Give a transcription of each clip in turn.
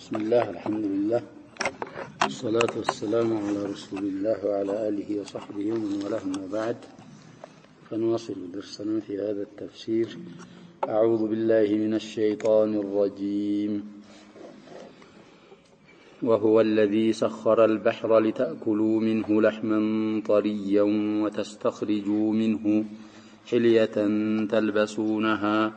بسم الله الحمد لله والصلاة والسلام على رسول الله وعلى آله وصحبه ومن والاه ما بعد، فنواصل درسنا في هذا التفسير. أعوذ بالله من الشيطان الرجيم. وهو الذي سخر البحر لتأكلوا منه لحما طريا وتستخرجوا منه حلية تلبسونها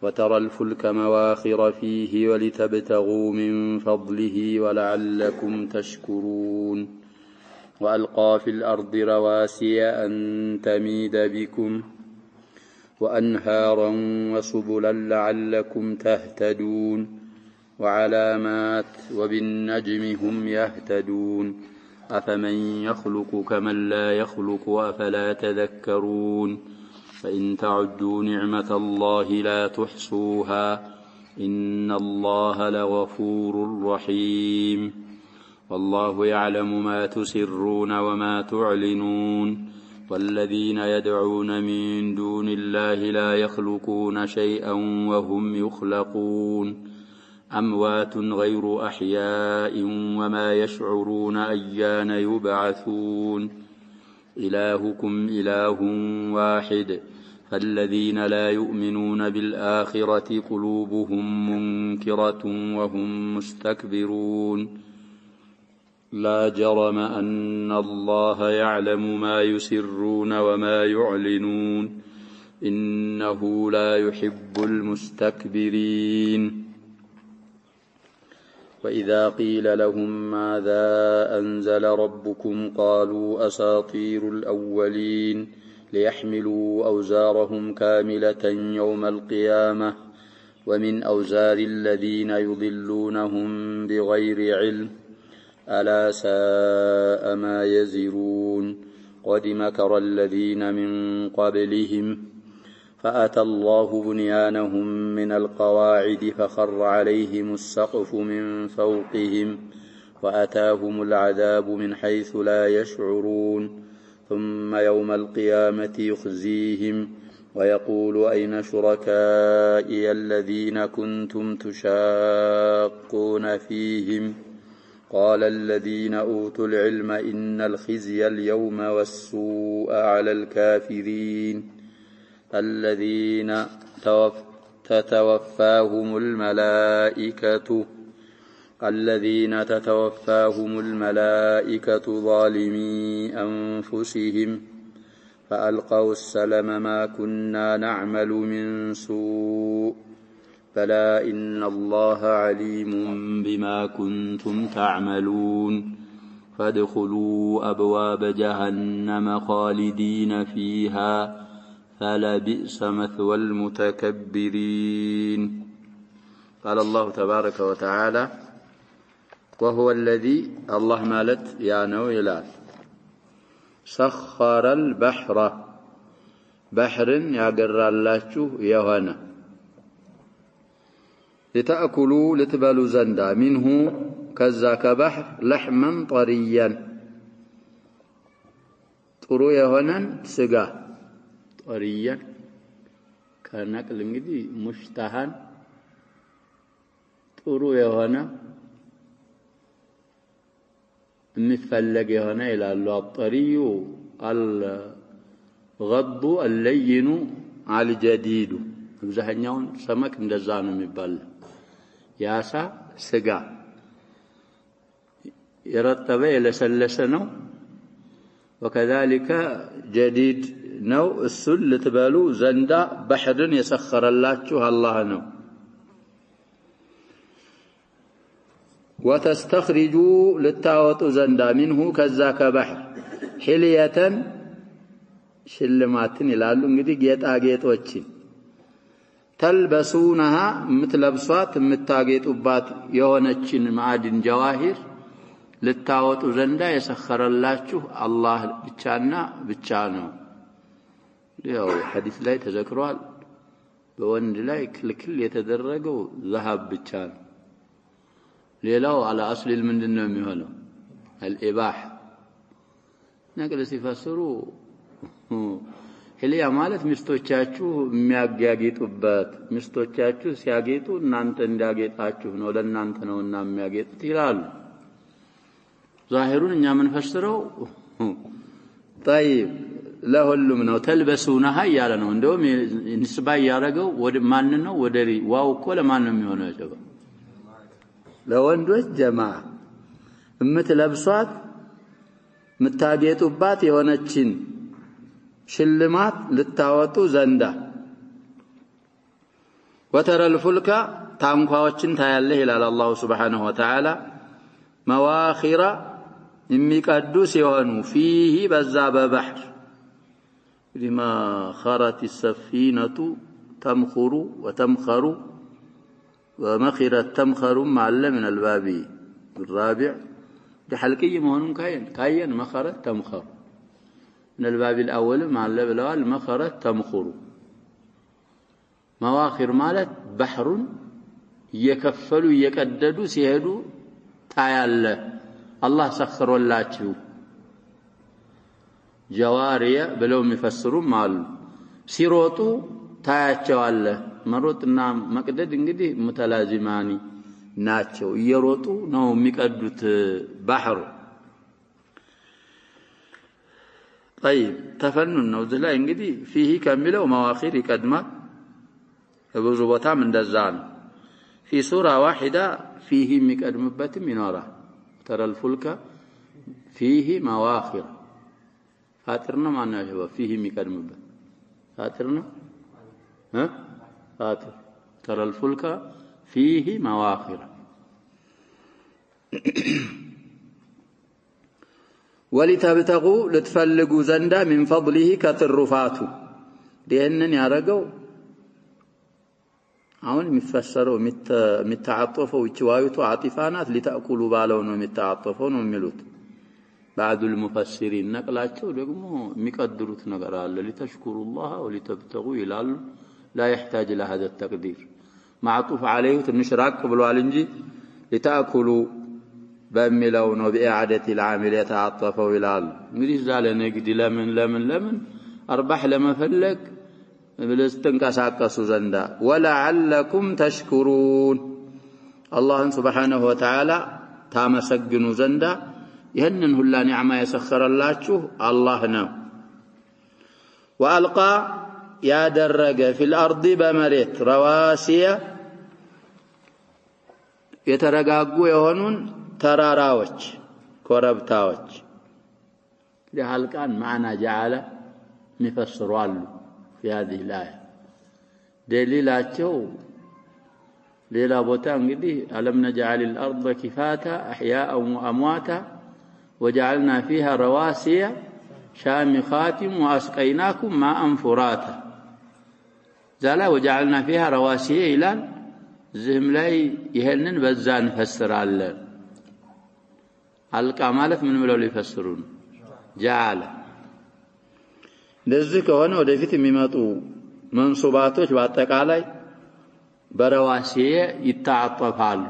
وترى الفلك مواخر فيه ولتبتغوا من فضله ولعلكم تشكرون. وألقى في الأرض رواسي أن تميد بكم وأنهارا وسبلا لعلكم تهتدون وعلامات وبالنجم هم يهتدون. أفمن يخلق كمن لا يخلق أفلا تذكرون. فإن تعدوا نعمة الله لا تحصوها إن الله لغفور رحيم. والله يعلم ما تسرون وما تعلنون والذين يدعون من دون الله لا يخلقون شيئا وهم يخلقون أموات غير أحياء وما يشعرون أيان يبعثون. إلهكم إله واحد فالذين لا يؤمنون بالآخرة قلوبهم منكرة وهم مستكبرون. لا جرم أن الله يعلم ما يسرون وما يعلنون إنه لا يحب المستكبرين. وإذا قيل لهم ماذا أنزل ربكم قالوا أساطير الأولين ليحملوا أوزارهم كاملة يوم القيامة ومن أوزار الذين يضلونهم بغير علم ألا ساء ما يزرون. قد مكر الذين من قبلهم فأتى الله بنيانهم من القواعد فخر عليهم السقف من فوقهم وأتاهم العذاب من حيث لا يشعرون. ثم يوم القيامة يخزيهم ويقول أين شركائي الذين كنتم تشاقون فيهم قال الذين أوتوا العلم إن الخزي اليوم والسوء على الكافرين الذين تتوفاهم الملائكة ظالمي أنفسهم فألقوا السلم ما كنا نعمل من سوء بلى إن الله عليم بما كنتم تعملون. فادخلوا أبواب جهنم خالدين فيها فلبئس مثوى المتكبرين. قال الله تبارك وتعالى وهو الذي الله مالت يا نويلات سخر البحر بحر يقرر اللاتشو يهانا لتأكلوا لتبالوا زندا منه كذاك بحر لحما طريا طرو يهانا سقا طريا كنقل እንግዲህ مشتهان ጥሩ የሆነ የሚፈለግ የሆነ ይላሉ። الطري الغض اللين الجديد አብዛኛውን ሰመክ እንደዛ ነው የሚባል ያሳ ስጋ የረጠበ የለሰለሰ ነው። وكذلك جديد ነው። እሱን ልትበሉ ዘንዳ ባህርን የሰخረላችሁ አላህ ነው። وتستخرجوا للتاوطوا زندا منه كذاك بحر حلية ሽልማትን ይላሉ እንግዲህ ጌጣጌጦችን تلبسونها ምትለብሷት ምታጌጡባት የሆነችን ማዕድን ጀዋሂር ልታወጡ ዘንዳ የሰخረላችሁ አላህ ብቻና ብቻ ነው። ያው ሐዲስ ላይ ተዘክሯል። በወንድ ላይ ክልክል የተደረገው ዘሃብ ብቻ ነው። ሌላው على اصل ምንድነው የሚሆነው الاباح نقل ሲፈስሩ ህልያ ማለት ሚስቶቻችሁ የሚያጋጌጡበት ሚስቶቻችሁ ሲያጌጡ እናንተ እንዲያጌጣችሁ ነው ለእናንተ ነውና የሚያጌጡት ይላሉ። ዛሂሩን እኛ የምንፈስረው طيب ለሁሉም ነው ተልበሱናሃ ያለ ነው። እንደውም ንስባ ያረገው ወደ ማን ነው? ወደ ዋው እኮ ለማን ነው የሚሆነው? ጀባ ለወንዶች ጀማዓ የምትለብሷት የምታጌጡባት የሆነችን ሽልማት ልታወጡ ዘንዳ ወተረል ፉልካ ታንኳዎችን ታያለህ ይላል አላሁ ሱብሓነሁ ወተዓላ መዋኺራ የሚቀዱ ሲሆኑ ፊህ በዛ በባህር لما خرت السفينة تمخر وتمخر ومخرت تمخر معل من الباب الرابع لحلقي مهون كاين مخرت تمخر من الباب الأول معل بلوال مخرت تمخر مواخر مالت بحر يكفلوا يكددوا سيهدوا تعالى الله سخر واللاتشو جواريا بلو مفسرون مال سيروتو ታያቸዋለህ መሮጥና መቅደድ እንግዲህ ሙተላዚማኒ ናቸው እየሮጡ ነው የሚቀዱት ባህሩ طيب ተፈኑን ነው ዝላ እንግዲህ فيه ከሚለው መዋኺር ይቀድማል ብዙ ቦታም እንደዛ ነው في سورة واحدة فيه የሚቀድምበትም ይኖራል ترى الفلك فيه مواخر فاترنا معنا شباب فيه የሚቀድምበት فاترنا ها فاتر ترى الفلك فيه مواخر ولتبتغوا لتفلقوا زندا من فضله كترفاته لأنن ያረገው አሁን የሚፈሰረው የሚተዓጠፈው ይችዋዩቱ አጢፋናት ሊታቁሉ ባለው ነው የሚተዓጠፈው ነው የሚሉት بعض المفسرين نقلاቸው ደግሞ የሚቀድሩት ነገር አለ لتشكروا الله ولتبتغوا ይላሉ لا يحتاج الى هذا التقدير معطوف عليه تنشراق ብሏል እንጂ لتاكلوا በሚለው ነው بإعادة العامل يتعطفوا ይላሉ እንግዲህ ዛለ ንግድ ለምን አርባህ ለመፈለግ ብለስተንቀሳቀሱ ዘንዳ ولعلكم تشكرون الله سبحانه وتعالى ታመሰግኑ ዘንዳ ይሄንን ሁላ ኒዕማ የሰخرላችሁ አላህ ነው ወአልቃ ያደረገ في الارض በመሬት رواسي የተረጋጉ የሆኑን ተራራዎች ኮረብታዎች ለሐልቃን ማዕና جعل ሚፈስሯሉ في هذه الآية دليلاቸው ሌላ ቦታ እንግዲህ ألم نجعل الأرض كفاتا أحياء وأمواتا وجعلنا فيها رواسي شامخات وأسقيناكم ماء فراتا زالا وجعلنا فيها رواسي إلى زهم ላይ ይሄንን በዛ እንፈስራለን አልቃ ማለት ምን ብለው ሊፈስሩን جعل ለዚህ ከሆነ ወደፊት የሚመጡ መንሱባቶች በአጠቃላይ በረዋሲየ ይታጠፋሉ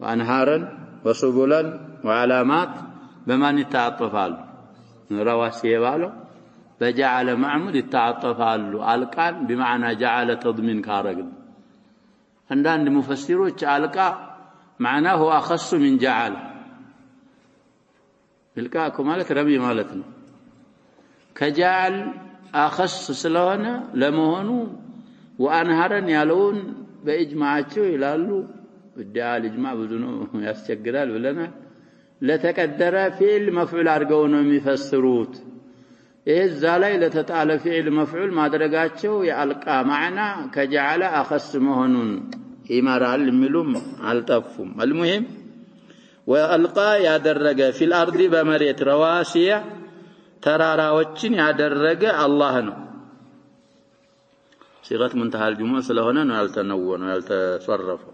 وانهارا وسبلا وعلامات በማን ይታጠፋሉ ረዋሲየ ባለው በجعل معمود ይታጠፋሉ አልቃን بمعنى جعل تضمين ካረግን አንዳንድ ሙፈሲሮች አልቃ معناه اخص من جعل القاكم ማለት ረቢ ማለት ነው ከጃል አخص ስለሆነ ለመሆኑ ወአንሃረን ያለውን በእጅማዓቸው ይላሉ ወዳል እጅማዕ ብዙ ነው ያስቸግራል ብለናል ለተቀደረ ፊዕል መፍዑል አድርገው ነው የሚፈስሩት እዛ ላይ ለተጣለ ፊዕል መፍዑል ማድረጋቸው የአልቃ ማዕና ከጃለ አخص መሆኑን ይመራል የሚሉም አልጠፉም المهم والقى ያደረገ في الارض በመሬት رواسي ተራራዎችን ያደረገ አላህ ነው ሲጋት منتهى الجموع ስለሆነ ነው ያልተነወነው ያልተሰረፈው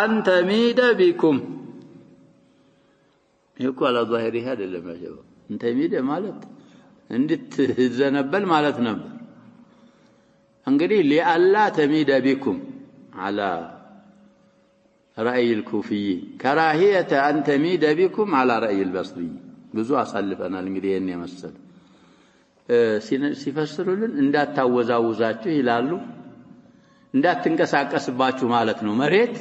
አንተ ሚደ ቢኩም ይኮ አላ ዛሂሪ አይደለም ያጀባ አንተ ሚደ ማለት እንድትዘነበል ማለት ነበር እንግዲህ ሊአላ ተሚደ ቢኩም على رأي الكوفي كراهية أن تميد بكم على رأي البصري ብዙ አሳልፈናል እንግዲህ እኔ መሰለ ሲፈስሩልን እንዳታወዛውዛችሁ ይላሉ እንዳትንቀሳቀስባችሁ ማለት ነው መሬት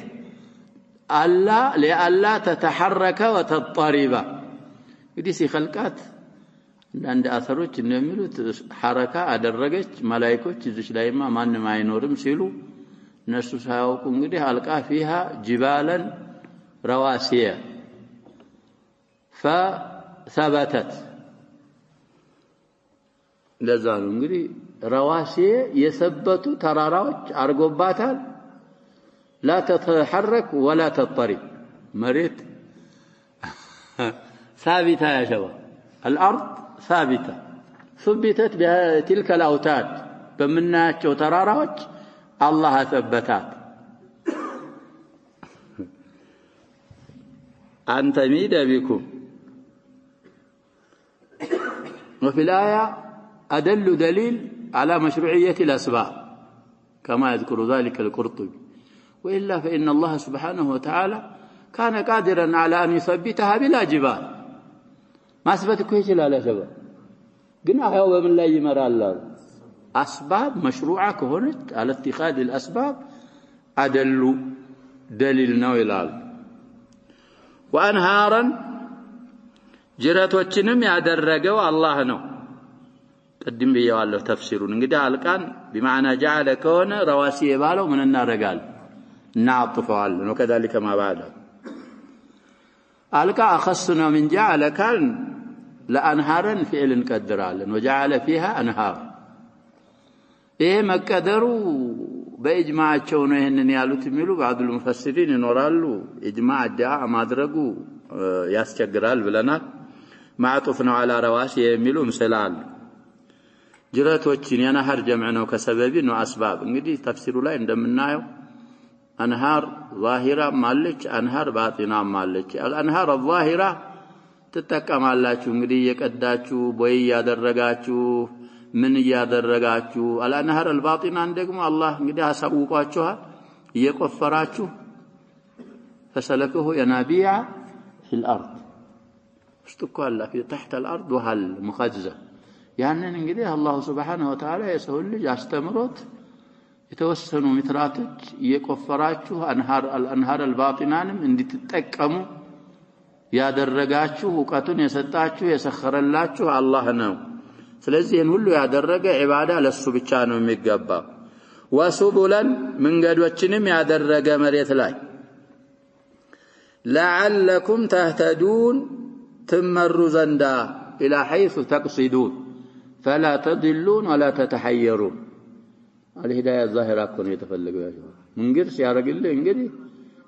ለአላ ተተሐረከ ወተጠሪባ እንግዲህ ሲخلቃት አንድ አثሮች እንደሚሉት ሐረካ አደረገች መላእክቶች እዚህ ላይማ ማንንም አይኖርም ሲሉ እነሱ ሳያውቁ እንግዲህ አልቃ فيها جبالا رواسي فثبتت ለዛሉ እንግዲህ ረዋሲ የሰበቱ ተራራዎች አርጎባታል لا تتحرك ولا تضطرب مريت ثابته يا شباب الارض ثابته ثبتت بتلك الاوتاد በመናቸው ተራራዎች አላህ አثبتات انت ميد بكم وفي الايه أدل دليل على مشروعية الأسباب كما يذكر ذلك القرطبي وإلا فإن الله سبحانه وتعالى كان قادرا على أن يثبتها بلا جبال ما أثبت كويس لا شباب قلنا هو من لا يمر الله أسباب مشروعة كهونت على اتخاذ الأسباب أدل دليل نويلال وأنهارا جرات وجنم يدرجوا الله نو قدم بيواله تفسيرون እንግዲህ አልቃን بمعنى جعل كون رواسي يبالو من እናረጋል እናጥፈዋል ነው كذلك ما بعد አልቃ اخصنا من جعل كان لانهارا فعل قدرالن وجعل فيها انهار ይሄ መቀደሩ በእጅማዓቸው ነው ይሄንን ያሉት የሚሉ بعض المفسرين ይኖራሉ اجماع ዳአ ማድረጉ ያስቸግራል ብለናል ማዕጡፍ ነው على رواسي የሚሉ ምስላል ጅራቶችን የነህር ጀምዕ ነው ከሰበብ ነው አስባብ እንግዲህ ተፍሲሩ ላይ እንደምናየው አንሃር ዛሂራ ማለች አንሃር ባጢና ማለች አንሃር ዛሂራ ተጠቀማላችሁ እንግዲህ የቀዳችሁ ቦይ ያደረጋችሁ ምን ያደረጋችሁ አንሃር الباطنان ደግሞ አላህ እንግዲህ አሳውቋችኋል እየቆፈራችሁ فسلكه ينابيع في الارض استقال في تحت الارض وهل مخزن ያንን እንግዲህ አላህ Subhanahu Wa Ta'ala የሰው ልጅ አስተምሮት የተወሰኑ ሜትራቶች እየቆፈራችሁ አንሃር الباطنانም እንድትጠቀሙ ያደረጋችሁ ዕውቀቱን የሰጣችሁ የሰخረላችሁ አላህ ነው ስለዚህ ይሄን ሁሉ ያደረገ ኢባዳ ለሱ ብቻ ነው የሚገባው ወሱቡላን መንገዶችንም ያደረገ መሬት ላይ لعلكم تهتدون تمروا زندا الى حيث تقصدون فلا تضلون ولا تتحيرون الهدايه الظاهره كون يتفلقوا يا جماعه منغير ሲያረግልህ እንግዲህ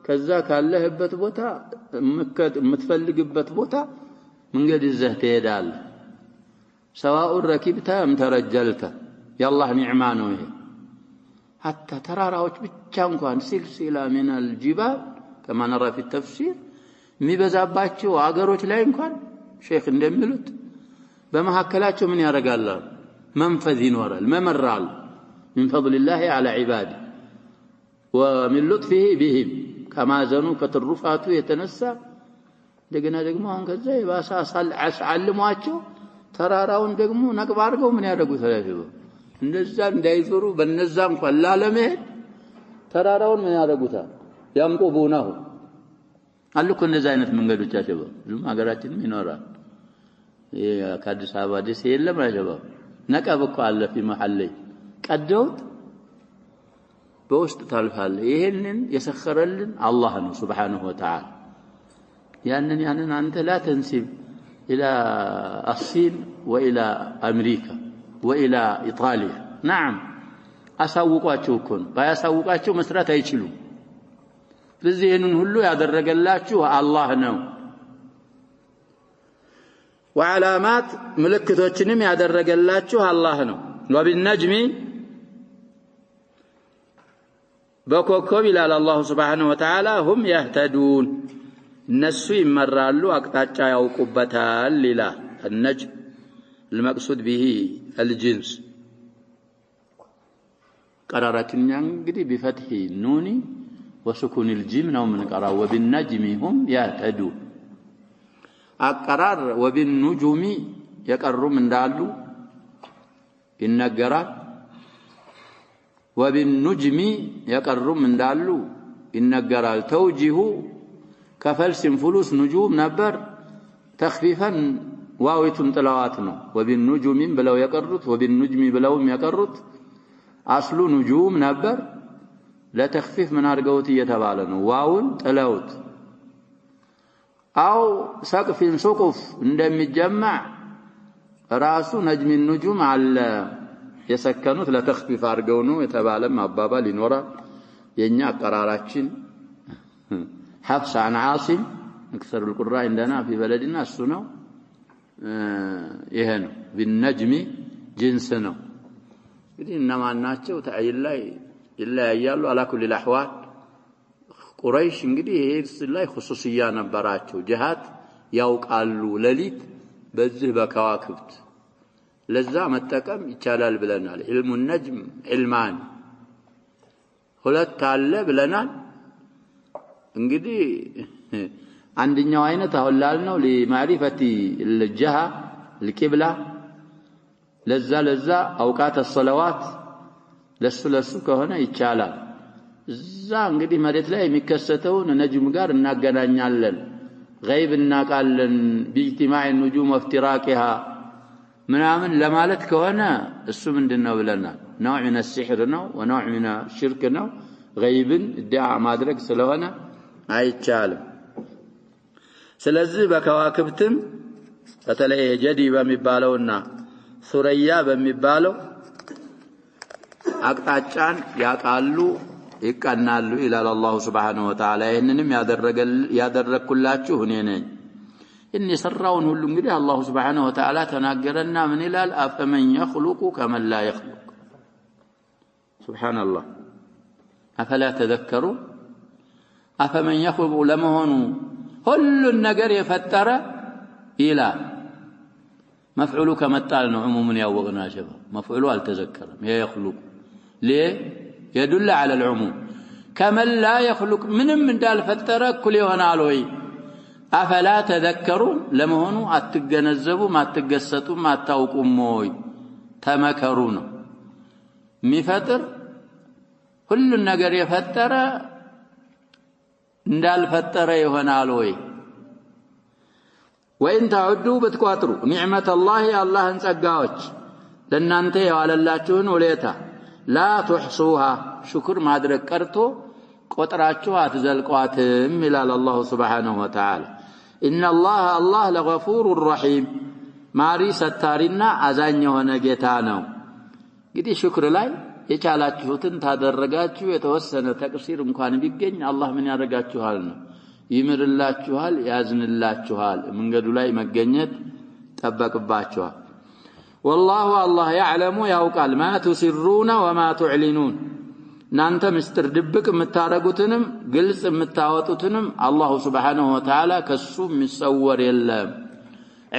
ከዛ ካለህበት ቦታ የምትፈልግበት ቦታ መንገድ ይዘህ ትሄዳለህ سواء ركبت ام ترجلت يا الله نعمه ነው ይሄ حتى ተራራዎች ብቻ እንኳን ሲልሲላ من الجبال كما نرى في التفسير የሚበዛባቸው አገሮች ላይ እንኳን ሼክ እንደሚሉት በመሐከላቸው ምን ያረጋል መንፈዝ ይኖራል መመራል من فضل الله على عباده ومن لطفه بهم كما زنوا كترفاتو የተነሳ እንደገና ደግሞ አሁን ከዛ ይባሳ አልሟቸው ተራራውን ደግሞ ነቅባ አድርገው ምን ያደርጉታል እንደዛ እንዳይዞሩ በነዛ እንኳን ላለመሄድ ተራራውን ምን ያደርጉታል ያንቆቡናው አልኩ እንደዛ አይነት መንገዶች አሸባ ሁሉም ሀገራችንም ይኖራል ከአዲስ አበባ ደስ የለም አሸባ ነቀብ እኮ አለ في محل ቀደውት በውስጥ ታልፋለ ይሄንን የሰخረልን አላህ ነው Subhanahu Wa Ta'ala ያንን አንተ لا تنسب الى الصين والى امريكا والى ايطاليا نعم አሳውቋቸው እኮ ባያሳውቃቸው መስራት አይችሉም ስለዚህ ይሄንን ሁሉ ያደረገላችሁ አላህ ነው وعلامات ምልክቶችንም ያደረገላችሁ አላህ ነው وبالنجم በኮከብ ይላል አላህ Subhanahu Wa Ta'ala هم يهتدون እነሱ ይመራሉ አቅጣጫ ያውቁበታል ይላል النجم المقصود به الجنس قراراتنا እንግዲህ بفتح النون وسكون الجيم ነው ምን ቀራው وبالنجم هم يهتدون አቀራር وبالنجوم የቀሩም እንዳሉ ይነገራል ወቢንኑጅሚ የቀሩም እንዳሉ ይነገራል ተውጂሁ ከፈልስም ፍሉስ ንጁም ነበር ተኽፊፈን ዋዊቱን ጥላዋት ነው ወቢንኑጅሚም ብለው የቀሩት ወቢንኑጅሚ ብለውም የቀሩት አስሉ ንጁም ነበር ለተኽፊፍ ምን አድርገውት እየተባለ ነው ዋውን ጥለውት አው ሰቅፊን ሱቁፍ እንደሚጀመዕ ራሱ ነጅሚ ንጁም አለ የሰከኑት ለተኽፊፍ አድርገው ነው የተባለም አባባል ይኖራል የኛ አቀራራችን حفص عن عاصم اكثر القراء عندنا في بلدنا السنه ይሄ ነው بالنجم جنس ነው እንግዲህ እነማን ናቸው ተአይል ላይ ይለያያሉ على كل الاحوال ቁረይሽ እንግዲህ ይሄ ላይ خصوصያ ነበራቸው ጂሃድ ያውቃሉ ለሊት በዚህ በከዋክብት ለዛ መጠቀም ይቻላል ብለናል علم النجم علمان ሁለት አለ ብለናል እንግዲህ አንደኛው አይነት አሁን ላልነው ለማሪፈቲ الجهه القبلة ለዛ አውቃት الصلوات ለሱ ከሆነ ይቻላል እዛ እንግዲህ መሬት ላይ የሚከሰተውን ነጅም ጋር እናገናኛለን غيب እናቃለን باجتماع النجوم وافتراقها ምናምን ለማለት ከሆነ እሱ ምንድነው ብለናል نوع من السحر ነው ونوع من الشرك ነው غيبን ادعاء ማድረግ ስለሆነ አይቻልም ስለዚህ በከዋክብትም በተለይ ጀዲ በሚባለውና ሱረያ በሚባለው አቅጣጫን ያቃሉ ይቀናሉ ኢላላ አላህ Subhanahu Wa Ta'ala ይሄንንም ያደረኩላችሁ እኔ ነኝ እኔ ሰራውን ሁሉ እንግዲህ አላህ Subhanahu Wa Ta'ala ተናገረና ምን ይላል አፈመን يخلق كمن لا يخلق سبحان الله أفلا تذكرون أفمن يخلق لمهن كل النجر يفتر إلى مفعول كمثال عموم يوغنا شبه مفعول التذكر يخلق ليه يدل على العموم كمن لا يخلق من دال فتر كل يهنالوي أفلا تذكرون لمهن أتجنزبوا ما تجسطوا ما تاوقوا موي تمكرون مفتر كل النجر يفتر እንዳልፈጠረ ይሆናል ወይ ወይን ታውዱ በትቋጥሩ ኒዕመተ አላህን ጸጋዎች ለናንተ ያዋለላችሁን ወለታ ላ ተሕሱሃ ሽክር ማድረግ ቀርቶ ቆጥራችሁ አትዘልቋትም ይላል አላህ Subhanahu Wa Ta'ala ان الله لغفور رحيم ማሪ ሰታሪና አዛኝ የሆነ ጌታ ነው እንግዲህ ሽክር ላይ የቻላችሁትን ታደረጋችሁ የተወሰነ ተቅሲር እንኳን ቢገኝ አላህ ምን ያደርጋችኋል ነው ይምርላችኋል ያዝንላችኋል መንገዱ ላይ መገኘት ተጠበቅባችኋል والله الله يعلم ያውቃል ما تسرون وما تعلنون እናንተ ምስጢር ድብቅ የምታረጉትንም ግልጽ የምታወጡትንም አላህ Subhanahu Wa Ta'ala ከሱ የሚሰወር የለም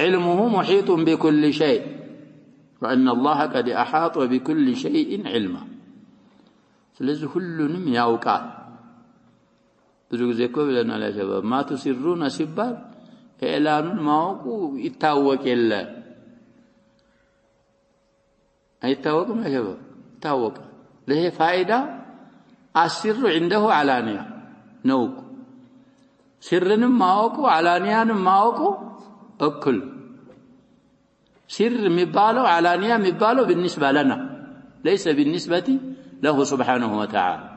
علمه محيط بكل شيء وأن الله قد أحاط بكل شيء علما ስለዚህ ሁሉንም ያውቃል ብዙ ጊዜ እኮ ብለናል ያ ሸባብ ما تسرون ሲባል ኢላኑን ማወቁ ይታወቅ የለ አይታወቅም ያ ሸባብ ይታወቅ ለሄ ፋይዳ አስሩ عنده علانية ነው ስርንም ማወቁ علانيያንም ማወቁ እኩል سر مبالو علانية مبالو بالنسبة لنا ليس بالنسبة له سبحانه وتعالى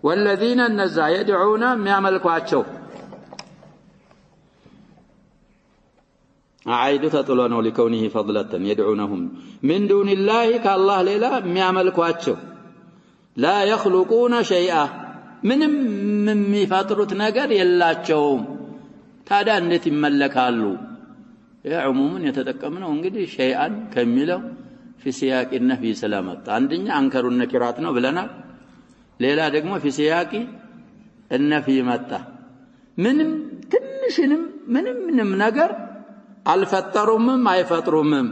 والذين النزا يدعون مياملكواتشو أعيد تطلون لكونه فضلة يدعونهم من دون الله كالله ليلا مياملكواتشو لا يخلقون شيئا من مفاترة نقر يلاتشوهم تادا أنت ملكالو يا عموما يتدقمنا እንግዲህ شيئا ከሚለው في سياق النفي سلامت አንደኛ አንከሩ ነኪራት ነው ብለናል ሌላ ደግሞ في سياق النفي መጣ ምንም ትንሽንም ምንም ነገር አልፈጠሩምም አይፈጥሩምም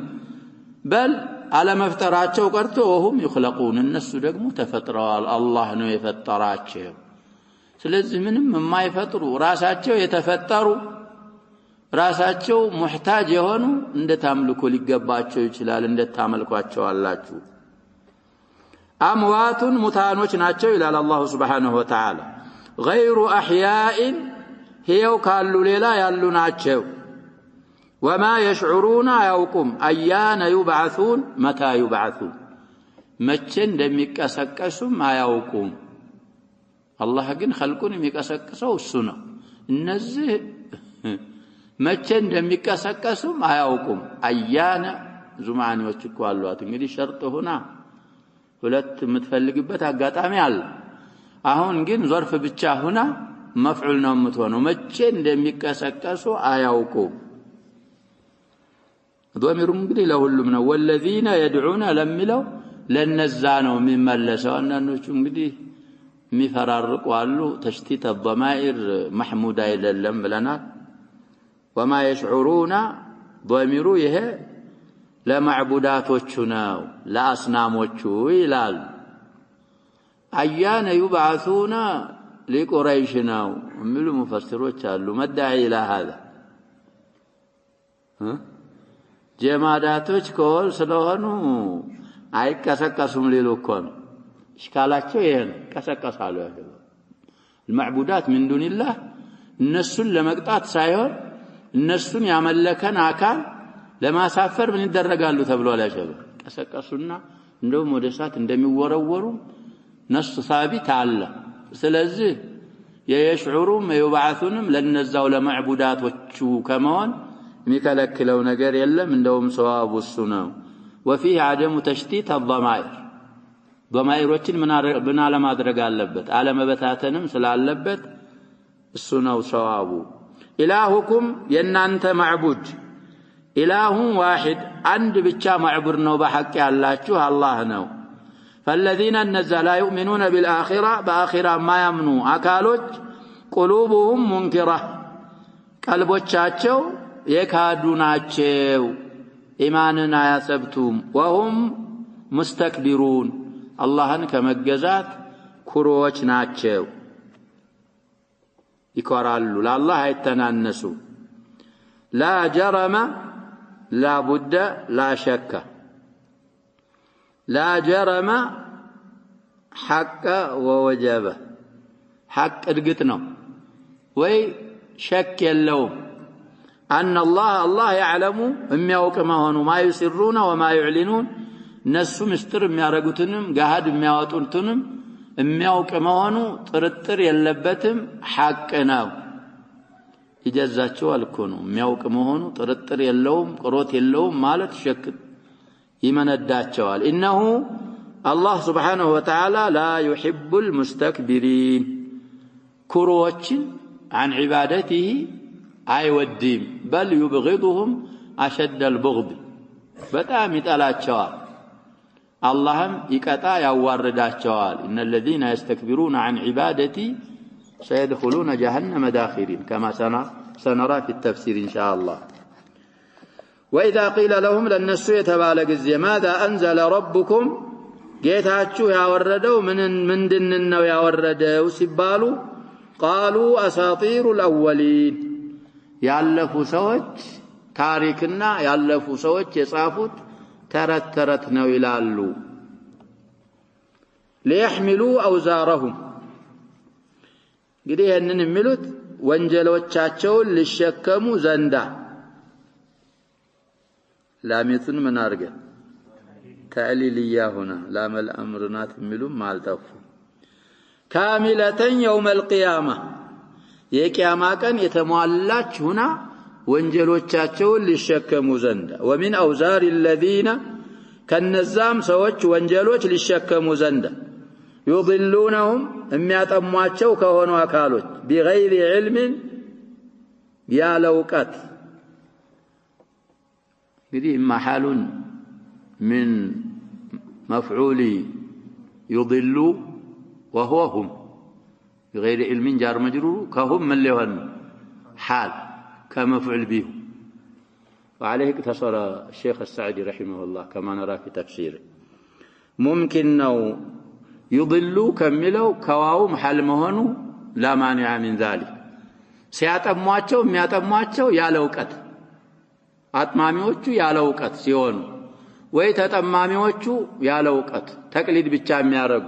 በል አለመፍጠራቸው ቀርቶ ወሁም ይخلقون እነሱ ደግሞ ተፈጥረዋል አላህ ነው የፈጠራቸው ስለዚህ ምንም የማይፈጥሩ ራሳቸው የተፈጠሩ ራሳቸው ሙህታጅ የሆኑ እንደታምልኩ ሊገባቸው ይችላል እንደታመልኳቸው አላችሁ አምዋቱን ሙታኖች ናቸው ይላል አላህ Subhanahu Wa Ta'ala غير احياء هيو ካሉ ሌላ ያሉ ናቸው وما يشعرون يوقم ايان يبعثون متى يبعثون መቼ እንደሚቀሰቀሱም አያውቁም አላህ ግን خلقون የሚቀሰቅሰው እሱ ነው እነዚህ መቼ እንደሚቀሰቀሱም አያውቁም አያና ዙማኒዎች እኮ አሏት እንግዲህ ሸርጥ ሆና ሁለት የምትፈልግበት አጋጣሚ አለ አሁን ግን ظرف ብቻ ሆና መፍዑል ነው የምትሆነው መቼ እንደሚቀሰቀሱ አያውቁም ضمير እንግዲህ ለሁሉም ነው والذين يدعون ለሚለው ለነዛ ነው የሚመለሰው አንዳንዶቹ እንግዲህ የሚፈራርቁ አሉ ተሽቲት الضمائر محمود አይደለም ብለናል وما يشعرون ضمير ይሄ ለማዕቡዳቶቹ ነው ለአስናሞቹ ይላል አያነ يبعثون لقريش ነው የሚሉ ሙፈሲሮች አሉ መዳዒ ኢላ هذا ጀማዳቶች ኮል ስለሆኑ አይቀሰቀሱም ሊሉ እኮ ነው እሽካላቸው ይሄን ቀሰቀሳሉ ያለው المعبودات من دون الله እነሱን ለመቅጣት ሳይሆን እነሱን ያመለከን አካል ለማሳፈር ምን ይደረጋሉ ተብሏል ያሸበ ቀሰቀሱና እንደውም ወደ እሳት እንደሚወረወሩ ነሱ ثابت አለ ስለዚህ የሽዑሩም የባዓቱንም ለነዛው ለማዕቡዳቶቹ ከመሆን የሚከለክለው ነገር የለም እንደውም ሰዋቡ እሱ ነው وفيه عدم تشتيت الضمائر ضمائሮችን ምን አለማድረግ አለበት አለመበታተንም ስላለበት እሱ ነው ሰዋቡ ኢላሁኩም የናንተ ማዕቡድ ኢላሁ ዋሂድ አንድ ብቻ ማዕቡድ ነው በሐቅ ያላችሁ አላህ ነው فالذين نزل لا يؤمنون بالآخرة بآخرة ما يمنوا أكالوج قلوبهم منكرة قلبوቻቸው የካዱ ናቸው ኢማንን አያሰብቱም وهم مستكبرون አላህን ከመገዛት ኩሮዎች ናቸው ይኮራሉ ለአላህ አይተናነሱ لا جرم لا بد لا شك لا جرم حق ووجب حق እርግጥ ነው ወይ ሸክ የለውም أن الله يعلم የሚያውቅ መሆኑ ما يسرون وما يعلنون እነሱ ምስጢር የሚያረጉትንም ጋሃድ የሚያወጡትንም የሚያውቅ መሆኑ ጥርጥር የለበትም ሐቅ ነው ይጀዛቸዋል እኮ ነው የሚያውቅ መሆኑ ጥርጥር የለውም ቅሮት የለውም ማለት ሸክ ይመነዳቸዋል إنه الله سبحانه وتعالى لا يحب المستكبرين كروችን عن عبادته አይወድም بل يبغضهم أشد البغض በጣም ይጠላቸዋል اللهم يقطع ያዋርዳቸዋል إن الذين يستكبرون عن عبادتي سيدخلون جهنم داخرين كما سنرى في التفسير إن شاء الله وإذا قيل لهم للنسو يتبالى قزي ماذا أنزل ربكم ጌታችሁ ያወረደው ምንድነው ያወረደው ሲባሉ قالوا أساطير الأولين ያለፉ ሰዎች ታሪክና ያለፉ ሰዎች የጻፉት ተረት ነው ይላሉ ليحملوا أوزارهم እንግዲህ ይሄንን የሚሉት ወንጀሎቻቸውን ሊሸከሙ ዘንዳ ላሚቱን ምን አርገ تعليلية هنا لام الأمرنات ملوم مالتف كاملة يوم القيامة يكياما كان يتموالات هنا وانجلوچاچون للشكمو زند ومن أوزار الذين كالنزام سوچ وانجلوچ للشكمو زند يضلونهم امياتمواچو كهونو اكالوچ بغير علم يا لوقات يدي محال من مفعول يضل وهو هم بغير علم جار مجرور كهم من لهن حال كمفعول به وعليه اقتصر الشيخ السعدي رحمه الله كما نرى في تفسيره ممكن أو يضل كملوا كواو محل مهنو لا مانع من ذلك ሲያጠሟቸው የሚያጠሟቸው ያለ ዕውቀት አጥማሚዎቹ ያለ ዕውቀት ሲሆኑ ወይ ተጠማሚዎቹ ያለ ዕውቀት ተቅሊድ ብቻ የሚያረጉ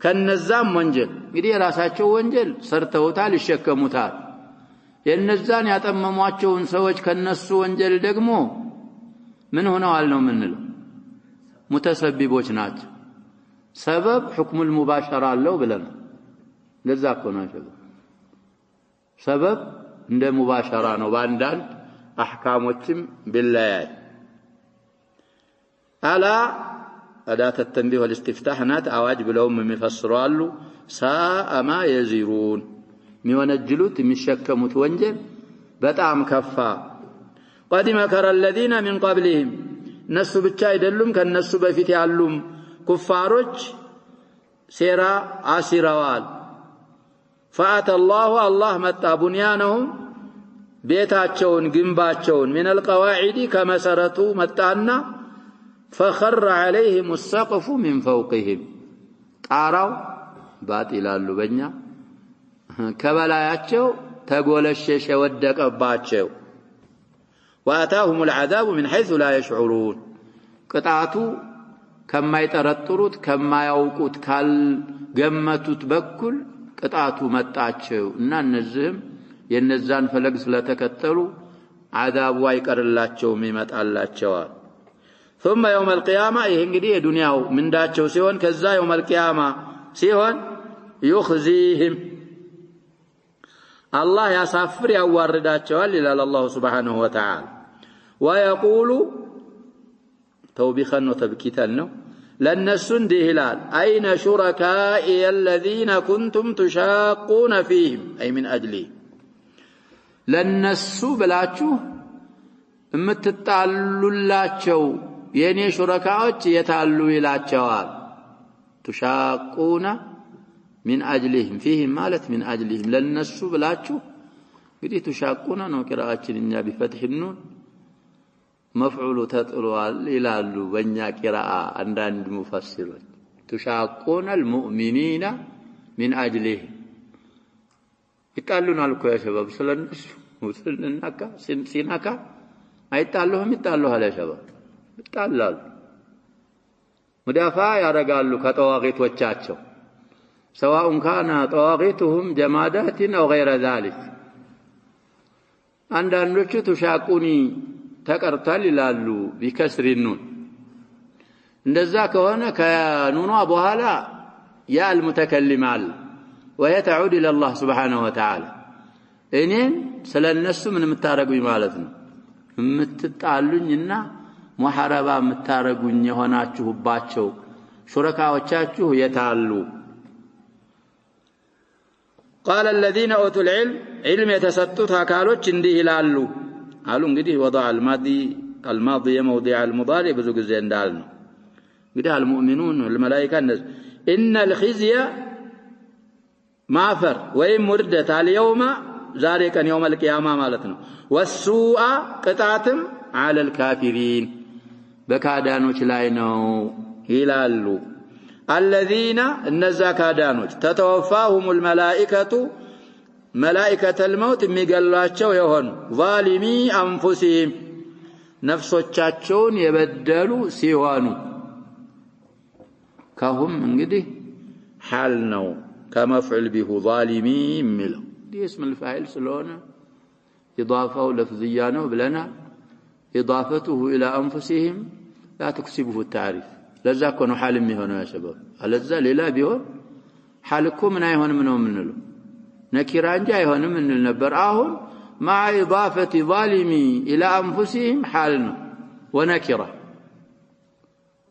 ከነዛም ወንጀል እንግዲህ የራሳቸው ወንጀል ሰርተውታል ይሸከሙታል የነዛን ያጠመሟቸውን ሰዎች ከነሱ ወንጀል ደግሞ ምን ሆነዋል ነው ምንለው ሙተሰቢቦች ናቸው ሰበብ حكم المباشرة አለው ብለን ለዛ እኮ ነው ሰበብ እንደ ሙባሸራ ነው በአንዳንድ አህካሞችም ቢላያይ አላ أداة التنبيه والاستفتاح نات أواج بلوم مفسروا له ساء ما يزيرون ميونجلوت مشكموت وانجل بتعم كفا قد مكر الذين من قبلهم نسوا بالشاي دلهم كان نسوا بفيت يعلم كفارج سيرا عسيروال فأتى الله متى بنيانهم بيتاتشون جنباتشون من القواعد كما سرتوا متانا فخر عليهم السقف من فوقهم طاراو باطل اللبنيا كبلاياچو تغولشش ودقባቸው واتاهم العذاب من حيث لا يشعرون ቅጣቱ ከማይጠረጥሩት ከማያውቁት ካልገመቱት በኩል ቅጣቱ መጣቸው እና እነዚህም የነዛን ፈለግ ስለተከተሉ عذاب አይቀርላቸውም ይመጣላቸዋል ثم يوم القيامة يهنجدي الدنيا من داتشو سيون كذا يوم القيامة سيون يخزيهم الله يسافر يورداتشو إلى الله سبحانه وتعالى ويقول توبيخا وتبكيتا لن السندي هلال أين شركائي الذين كنتم تشاقون فيهم أي من أجلي لن السبلاتشو متتعللاتشو የኔ ሹረካዎች የታሉ ይላቸዋል تشاقون من اجلهم فيهم ማለት من اجلهم ለነሱ ብላችሁ እንግዲህ تشاقون ነው ቂራአችን እኛ بفتح النون مفعول ተጥሏል ይላሉ በእኛ ቂራአ አንዳንድ ሙፈሲሮች تشاقون المؤمنين من اجلهم ይጣሉናል እኮ ያ ሸባብ ስለነሱ ሙስልናካ ሲናካ አይጣሉህም ይጣሉህ አለ ሸባብ ይጣላሉ مدافع ያረጋሉ ከጠዋቂቶቻቸው سواء كان طواغيتهم جمادات أو غير ذلك አንዳንዶቹ تشاقوني ተቀርታል ይላሉ بكسر النون እንደዛ ከሆነ ከኑኗ በኋላ ያ المتكلم አለ وهي تعود الى الله سبحانه وتعالى እኔን ስለነሱ ምን የምታረጉኝ ማለት ነው የምትጣሉኝና ሙሐረባ የምታረጉኝ የሆናችሁባቸው ሹረካዎቻችሁ የታሉ قال الذين اوتوا العلم علم يتسطت አካሎች እንዲህ ይላሉ አሉ እንግዲህ وضع الماضي موضع المضارع ብዙ ጊዜ እንዳልነው እንግዲህ المؤمنون والملائكه ان الخزي ማፈር ወይም ውርደት اليوم ዛሬ ቀን يوم القيامه ማለት ነው والسوء ቅጣትም على الكافرين በካዳኖች ላይ ነው ይላሉ الذين النزا ካዳኖች تتوفاهم الملائكه ملائكه الموت የሚገሏቸው የሆኑ ظالمي انفسهم ነፍሶቻቸውን የበደሉ ሲሆኑ ከሁም እንግዲህ حال ነው كمفعل به ظالمي የሚለው اسم الفاعل ስለሆነ اضافه لفظيه ነው ብለና اضافته الى انفسهم لا تكسبه التعريف لذا كانوا حال የሚሆነው يا شباب አለዛ ሌላ ቢሆን حال እኮ ምን አይሆንም ነው ምንለው ነኪራ እንጂ አይሆንም እንል ነበር አሁን مع اضافه ظالمي الى انفسهم حال ونكره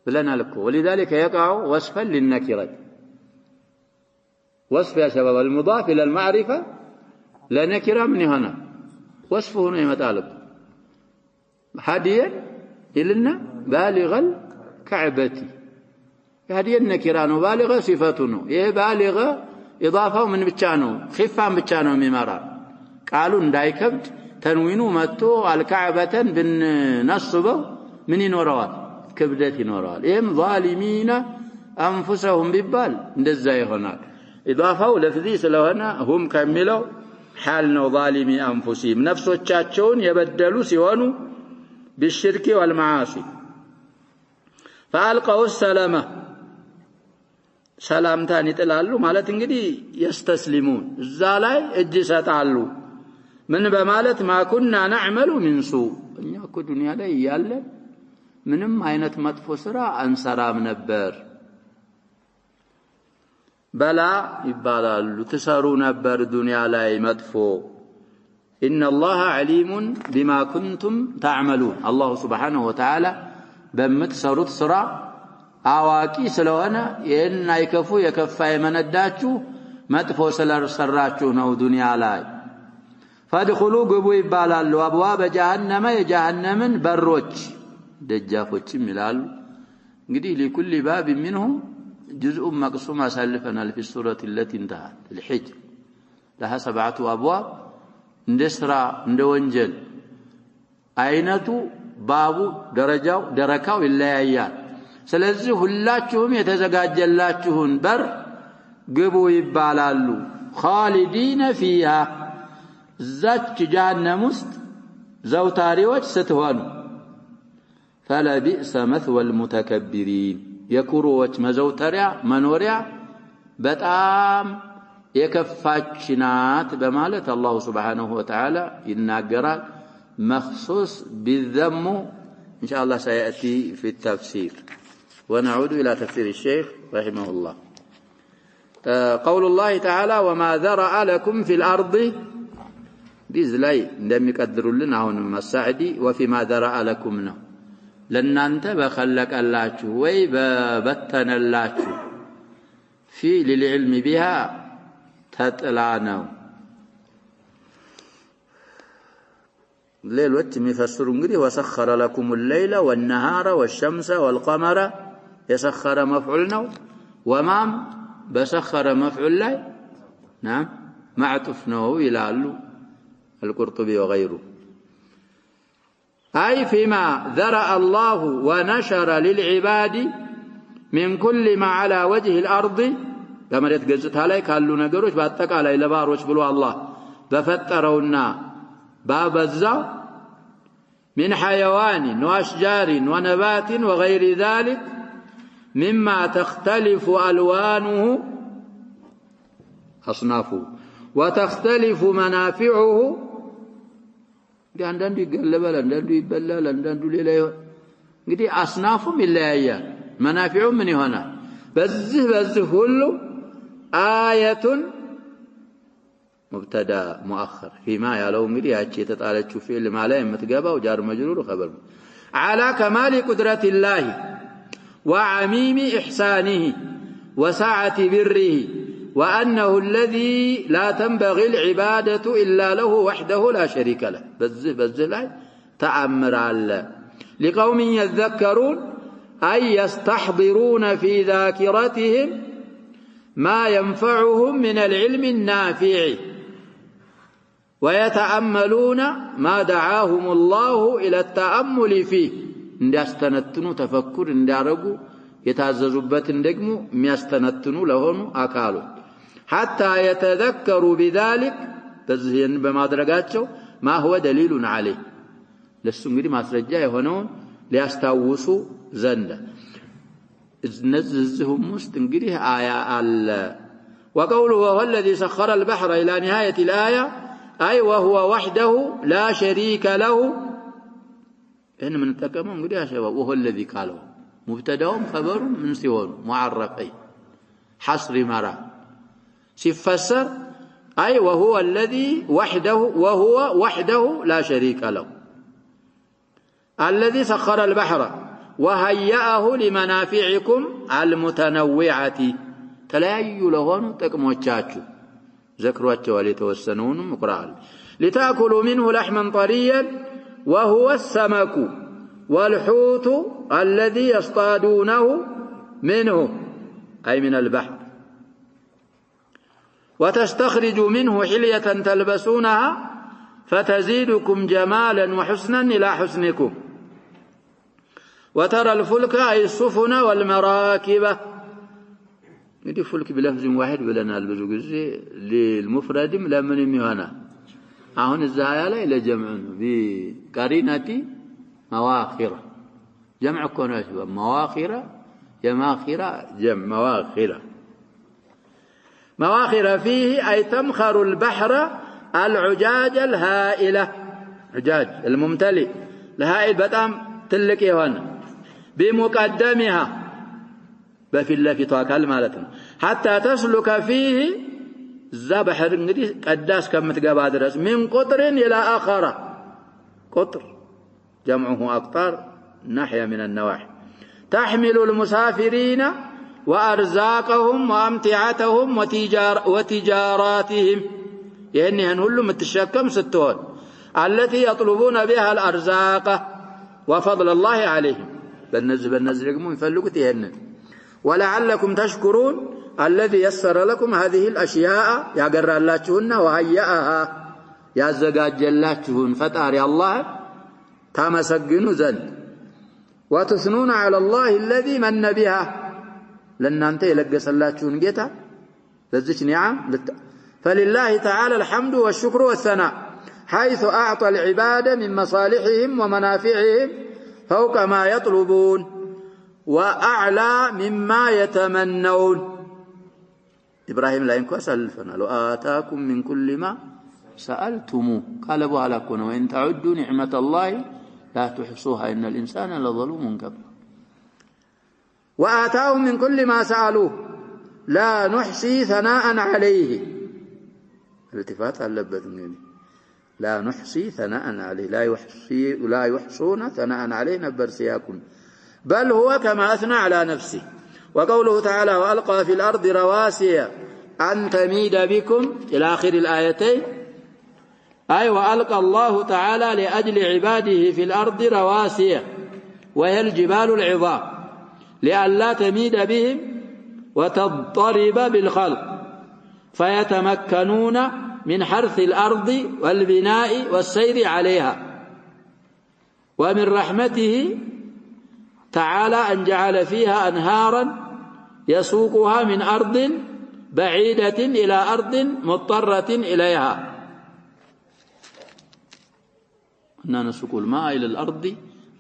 بلنا لكم ولذلك يقع وصفا للنكره وصف يا شباب المضاف الى المعرفه لا نكره من هنا وصفه هنا يمطالب هديا إلنا بالغ الكعبة هديا النكرة بالغ صفته إيه بالغ إضافة من بتشانو خفة بتشانو ممارا قالوا እንዳይከብድ ተንዊኑ መጥቶ الكعبة بالنصبه من ينورዋል ክብደት ይኖራል ይሄም ظالمين انفسهم ቢባል እንደዛ ይሆናል إضافه لفظي ስለሆነ هم ከሚለው حال نو ظالمي أنفسهم نفسه تشاتشون يبدلوا سيوانو بالشرك والمعاصي فألقوا السلامة سلامتان يتلالو مالت انجدي يستسلمون الزالاي اجساتالو من بمالت ما كنا نعمل من سوء እኛ እኮ ዱንያ ላይ ያለን ምንም አይነት መጥፎ ስራ አንሰራም ነበር በላ ይባላሉ ተሰሩ ነበር ዱንያ ላይ መጥፎ إن الله عليم بما كنتم تعملون الله سبحانه وتعالى በምትሰሩት ስራ አዋቂ ስለሆነ ይሄን አይከፉ የከፋ የመነዳችሁ መጥፎ ስለሰራችሁ ነው ዱንያ ላይ فادخلوا قبوا يبالالو أبواب جهنم يجهنمن بروج دجافوچم يلالو انغدي لكل باب منهم جزء مقسوم اسلفنا في السورة التي انتهت الحجر لها 7 أبواب اندسرا اند وانجل አይነቱ ባቡ ደረጃው ደረካው ይለያያል ስለዚህ ሁላችሁም የተዘጋጀላችሁን በር ግቡ ይባላሉ خالدين فيها ዛች ጀሃነም ውስጥ ዘውታሪዎች ስትሆኑ فلبئس مثوى المتكبرين የኩሮዎች መዘውተሪያ መኖሪያ በጣም የከፋች ናት በማለት አላህ Subhanahu Wa Ta'ala ይናገራል مخصوص بالذم إن شاء الله سيأتي في التفسير ونعود إلى تفسير الشيخ رحمه الله قول الله تعالى وما ذرأ لكم في الأرض بيزلاي እንደም ይቀድሩልን አሁን መስዓዲ وفيما ذرأ لكم ነው ለናንተ በخلቀላችሁ ወይ በበተነላችሁ في للعلم بها ተጥላነው ሌሎች የሚፈስሩ እንግዲህ وسخر لكم الليل والنهار والشمس والقمر يسخر مفعول ነው ومام بسخر مفعول ላይ نعم معطوف ነው ይላሉ القرطبي وغيره أي فيما ذرأ الله ونشر للعباد من كل ما على وجه الأرض كما يتجزت عليك قالوا نجروش باتك على لباروش بلو الله بفترونا باب الزو من حيوان وأشجار ونبات وغير ذلك مما تختلف ألوانه أصنافه وتختلف منافعه አንዳንዱ ይገለባል አንዳንዱ ይበላል አንዳንዱ ሌላ ይሆን እንግዲህ አስናፉም ይለያያል መናፊዑ ምን ይሆናል በዚህ ሁሉ አያቱን مبتدا مؤخر فيما ያለው እንግዲህ ያቺ የተጣለችው ፊል ማለት የምትገባው ጃር መጅሩር خبر على كمال قدرة الله وعميم إحسانه وسعة بره وأنه الذي لا تنبغي العبادة إلا له وحده لا شريك له بزه لا تأمر على لقوم يذكرون أي يستحضرون في ذاكرتهم ما ينفعهم من العلم النافع ويتأملون ما دعاهم الله إلى التأمل فيه እንዳስተነትኑ ተፈኩር እንዳረጉ የታዘዙበትን ደግሞ የሚያስተነትኑ ለሆኑ አካሎች حتى يتذكروا بذلك በዚህን በማድረጋቸው ما هو دليل عليه ለሱ እንግዲህ ማስረጃ የሆነውን ሊያስታውሱ ዘንድ እነዚህም ውስጥ እንግዲህ አያ አለ وقوله هو الذي سخر البحر إلى نهاية الآية أي وهو وحده لا شريك له إن من تكمل እንግዲህ አሸባው وهو الذي قاله مبتداهم خبر من سيون معرفي حصر مرا سيفسر أي وهو الذي وحده لا شريك له الذي سخر البحر وهيأه لمنافعكم المتنوعة تلايو لهون تقموچاچو ذكرواچو لتوسنون مقرال لتأكلوا منه لحما طريا وهو السمك والحوت الذي يصطادونه منه أي من البحر وتستخرجوا منه حلية تلبسونها فتزيدكم جمالا وحسنا إلى حسنكم وترى الفلك أي السفن والمراكب ندي فلك بلفظ واحد بلنا البزو جزء للمفرد لمن يهنا አሁን እዛ ላይ ለጀምዕ ነው بقرينة مواخرة جمع كوناش مواخرة يماخرة جمع مواخرة فيه أي تمخر البحر العجاج الهائلة عجاج الممتلئ الهائل بتام تلك هنا بمقدمها بفي الله في توكل مالتنا حتى تسلك فيه الزبحر እንግዲህ ቀዳስ ከምትገባ ድረስ من قطر إلى آخر قطر جمعه أقطار ناحية من النواحي تحمل المسافرين وأرزاقهم وأمتعتهم وتجاراتهم يعني هنقول متشكم ستون التي يطلبون بها الأرزاق وفضل الله عليهم بالنزل يقومون يفلقوا تهن ولعلكم تشكرون الذي يسر لكم هذه الأشياء يا قرر الله تهن وهيئها يا زقاج الله تهن فتاري الله تامسقنوا زند وتثنون على الله الذي من بها لأن أنت يلقس الله تهن جيتا لذلك نعم فلله تعالى الحمد والشكر والثناء حيث أعطى العباد من مصالحهم ومنافعهم فوق ما يطلبون وأعلى مما يتمنون إبراهيم لا ينكو أسألفنا لو آتاكم من كل ما سألتموه قال أبو هلاكونا وإن تعدوا نعمة الله لا تحصوها إن الإنسان لظلوم كفور وآتاهم من كل ما سألوه لا نحصي ثناء عليه الالتفات اللبت لا نحصي ثناء عليه لا يحصون ثناء عليه نبر سياكم بل هو كما أثنى على نفسه وقوله تعالى وألقى في الأرض رواسي أن تميد بكم إلى آخر الآيتين أي وألقى الله تعالى لأجل عباده في الأرض رواسي وهي الجبال العظام لئلا تميد بهم وتضطرب بالخلق فيتمكنون من حرث الأرض والبناء والسير عليها ومن رحمته تعالى أن جعل فيها أنهارا يسوقها من أرض بعيدة إلى أرض مضطرة إليها أننا نسوق الماء إلى الأرض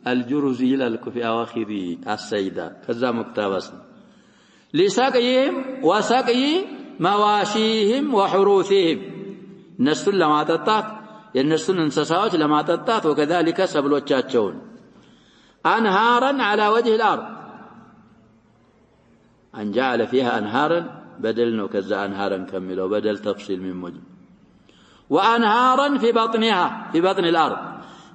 الجرز إلى في أواخر السيدة كذا مقتبس لسقيهم وسقي مواشيهم وحروثهم النسل لما تطات النسل انسساوች لما تطات وكذلك سبلوቻቸውን أنهارا على وجه الأرض أن جعل فيها أنهارا بدلنا وكذا أنهارا كملوا بدل تفصيل من مجمل وأنهارا في بطنها في بطن الأرض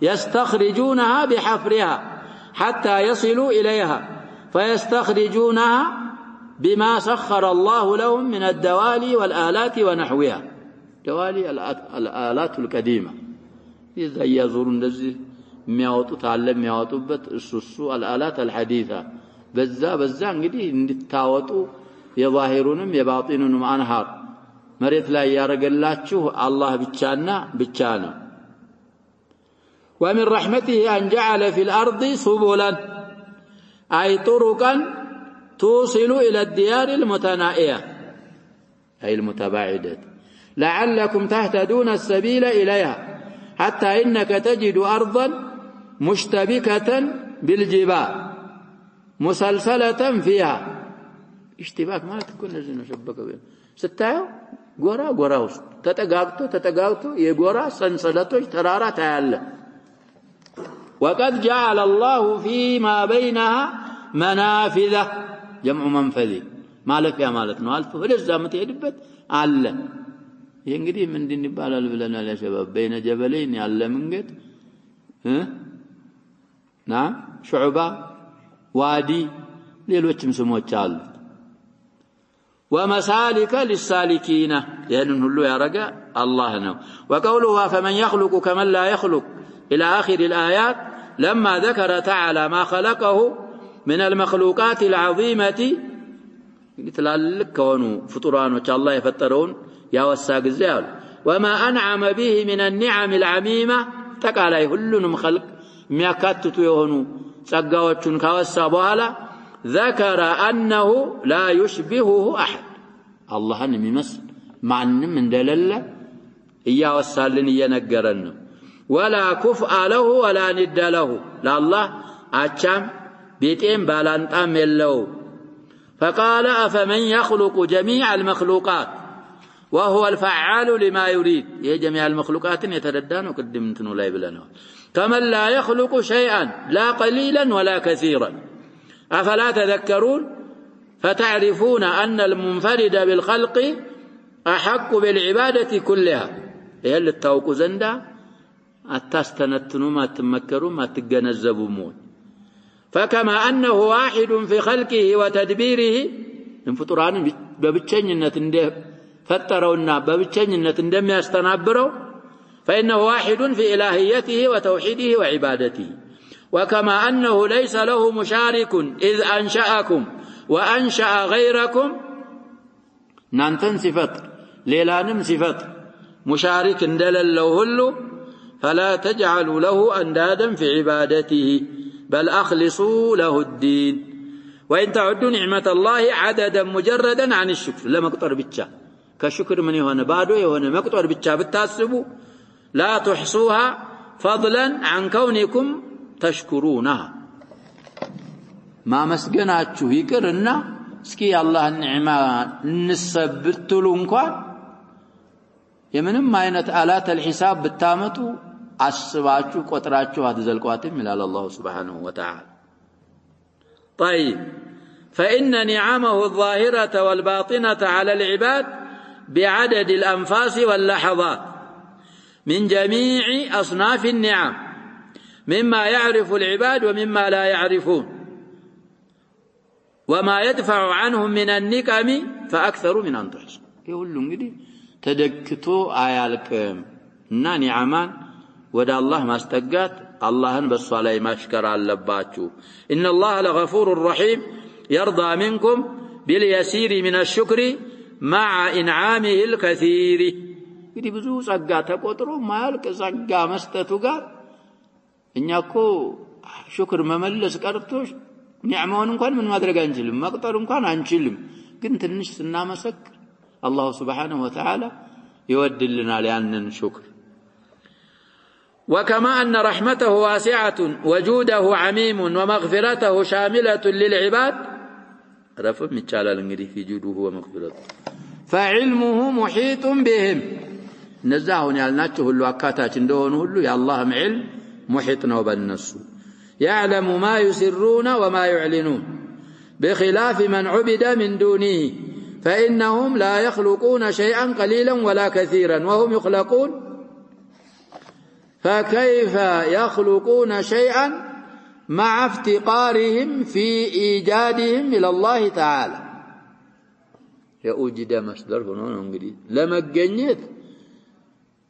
يستخرجونها بحفرها حتى يصلوا إليها فيستخرجونها بما سخر الله لهم من الدوالي والآلات ونحوها دوالي الآلات القديمة إذا يزورون ذي مياوتو تعلم مياوتو بت السوسو الآلات الحديثة بزا انجدي نتاوتو يظاهرونم يباطنونم أنهار مريت لا يارجلاتشو الله بتشانا ومن رحمته أن جعل في الأرض سبلا أي طرقا توصل إلى الديار المتنائية أي المتباعدة لعلكم تهتدون السبيل إليها حتى إنك تجد أرضا مشتبكة بالجبال مسلسلة فيها اشتباك ما تكون لازم شبكة بين ستايو غورا تتقاقتو يغورا سنسلتوش ترارا تعالى وقد جعل الله فيما بينها منافذ جمع منفذ مالك يا مالتنا ألف ولذا متيدبت على ينقدي من دين يبالال بلنا يا شباب بين جبلين على منقد نعم شعبة وادي ليلوچم سموچ አሉ ومسالك للسالكين يعني ሁሉ ያረጋ الله ነው وقوله فمن يخلق كمن لا يخلق إلى آخر الآيات لما ذكر تعالى ما خلقه من المخلوقات العظيمة تلالك كونوا فطرانوች الله يفطرون ያወሳ ጊዜ አሉ وما أنعم به من النعم العميمة ተቃላይ ሁሉንም خلق የሚያካትቱ የሆኑ ጸጋዎቹን ካወሳ በኋላ ذكر أنه لا يشبهه أحد اللهን የሚመስል ማንም እንደሌለ እያወሳልን እየነገረን ነው ولا كفء له ولا ند له لله አቻም ቤቴም ባላንጣም የለው فقال أفمن يخلق جميع المخلوقات وهو الفعال لما يريد يا جميع المخلوقات يتردانوا قدم انتنو لا يبلنا كمن لا يخلق شيئا لا قليلا ولا كثيرا أفلا تذكرون فتعرفون أن المنفرد بالخلق أحق بالعبادة كلها يهل التوقو زندا أتستنتنوا ما تمكروا ما تجنزبوا فكما أنه واحد في خلقه وتدبيره انفطران ببتشنينة انده فترونا ببتشنينة اندم يستنابروا فإنه واحد في إلهيته وتوحيده وعبادته وكما أنه ليس له مشارك إذ أنشأكم وأنشأ غيركم نانتن صفت ليلانم صفت مشارك اندلل له هلو فلا تجعلوا له أندادا في عبادته بل أخلصوا له الدين وإن تعدوا نعمة الله عددا مجردا عن الشكر لما قطر بيتشا كشكر من يهون بادو يهون مقطر بيتشا بالتاسبو لا تحصوها فضلا عن كونكم تشكرونها ما مسجناتشو يكرنا سكي الله النعمة نسبتلو انكوان يمنم ما ينت آلات الحساب بالتامتو عصباتشو قطراتشو هتزلقواتم إلى الله سبحانه وتعالى طيب فإن نعمه الظاهرة والباطنة على العباد بعدد الأنفاس واللحظات من جميع أصناف النعم مما يعرف العباد ومما لا يعرفون وما يدفع عنهم من النكم فأكثر من أن تحصى يقولون قدي تدكتو آيالكم نعمان ودى الله ما استقات الله بس علي ما شكر على اللباتشو إن الله لغفور رحيم يرضى منكم باليسير من الشكر مع إنعامه الكثير قدي بزو سقات قطرو مالك سقا مستتو قال إنكو شكر مملس كارتوش نعمون انكوان من مدرق انجلم مقطر انكوان انجلم كنت النش سنام سكر الله سبحانه وتعالى يودل لنا لأنن شكر وكما أن رحمته واسعة وجوده عميم ومغفرته شاملة للعباد رفض متشالا لنجري في جوده ومغفرته فعلمه محيط بهم نزاهون يالناتشه اللو أكاتاش اندهون اللو يا الله علم محيطنا وبالنسو يعلم ما يسرون وما يعلنون بخلاف من عبد من دونه فإنهم لا يخلقون شيئا قليلا ولا كثيرا وهم يخلقون فكيف يخلقون شيئا مع افتقارهم في إيجادهم إلى الله تعالى يوجد مصدر هنا نقول لما جنيت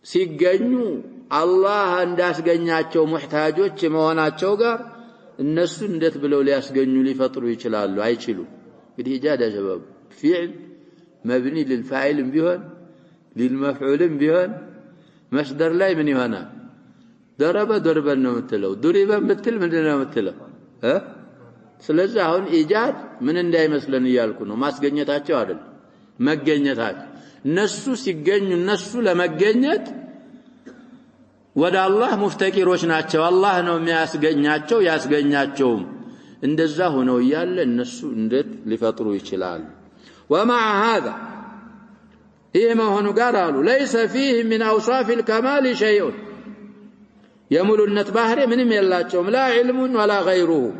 سيجنوا الله انداس جنياتشو محتاجوች መሆናቸው ጋር እነሱ እንዴት ብለው ሊያስገኙ ሊፈጥሩ ይችላሉ አይችሉ እንግዲህ ኢጃዳ ሰበብ فعل مبني للفاعل بيهون للمفعول بيهون مصدر ላይ ምን ይሆናል ضرب ضربا ነው የምትለው ضرب የምትል ምንድነው የምትለው ስለዚህ አሁን ኢጃድ ምን እንዳይመስለን ይያልኩ ነው ማስገኘታቸው አይደል መገኘታቸው እነሱ ሲገኙ እነሱ ለመገኘት ወደ አላህ ሙፍተቂሮች ናቸው አላህ ነው የሚያስገኛቸው ያስገኛቸውም እንደዛ ሆነው ይያለ እነሱ እንዴት ሊፈጥሩ ይችላሉ ومع هذا إما هنو قالوا ليس فيه من أوصاف الكمال شيء يمل النتباهر من يلاتهم لا علم ولا غيره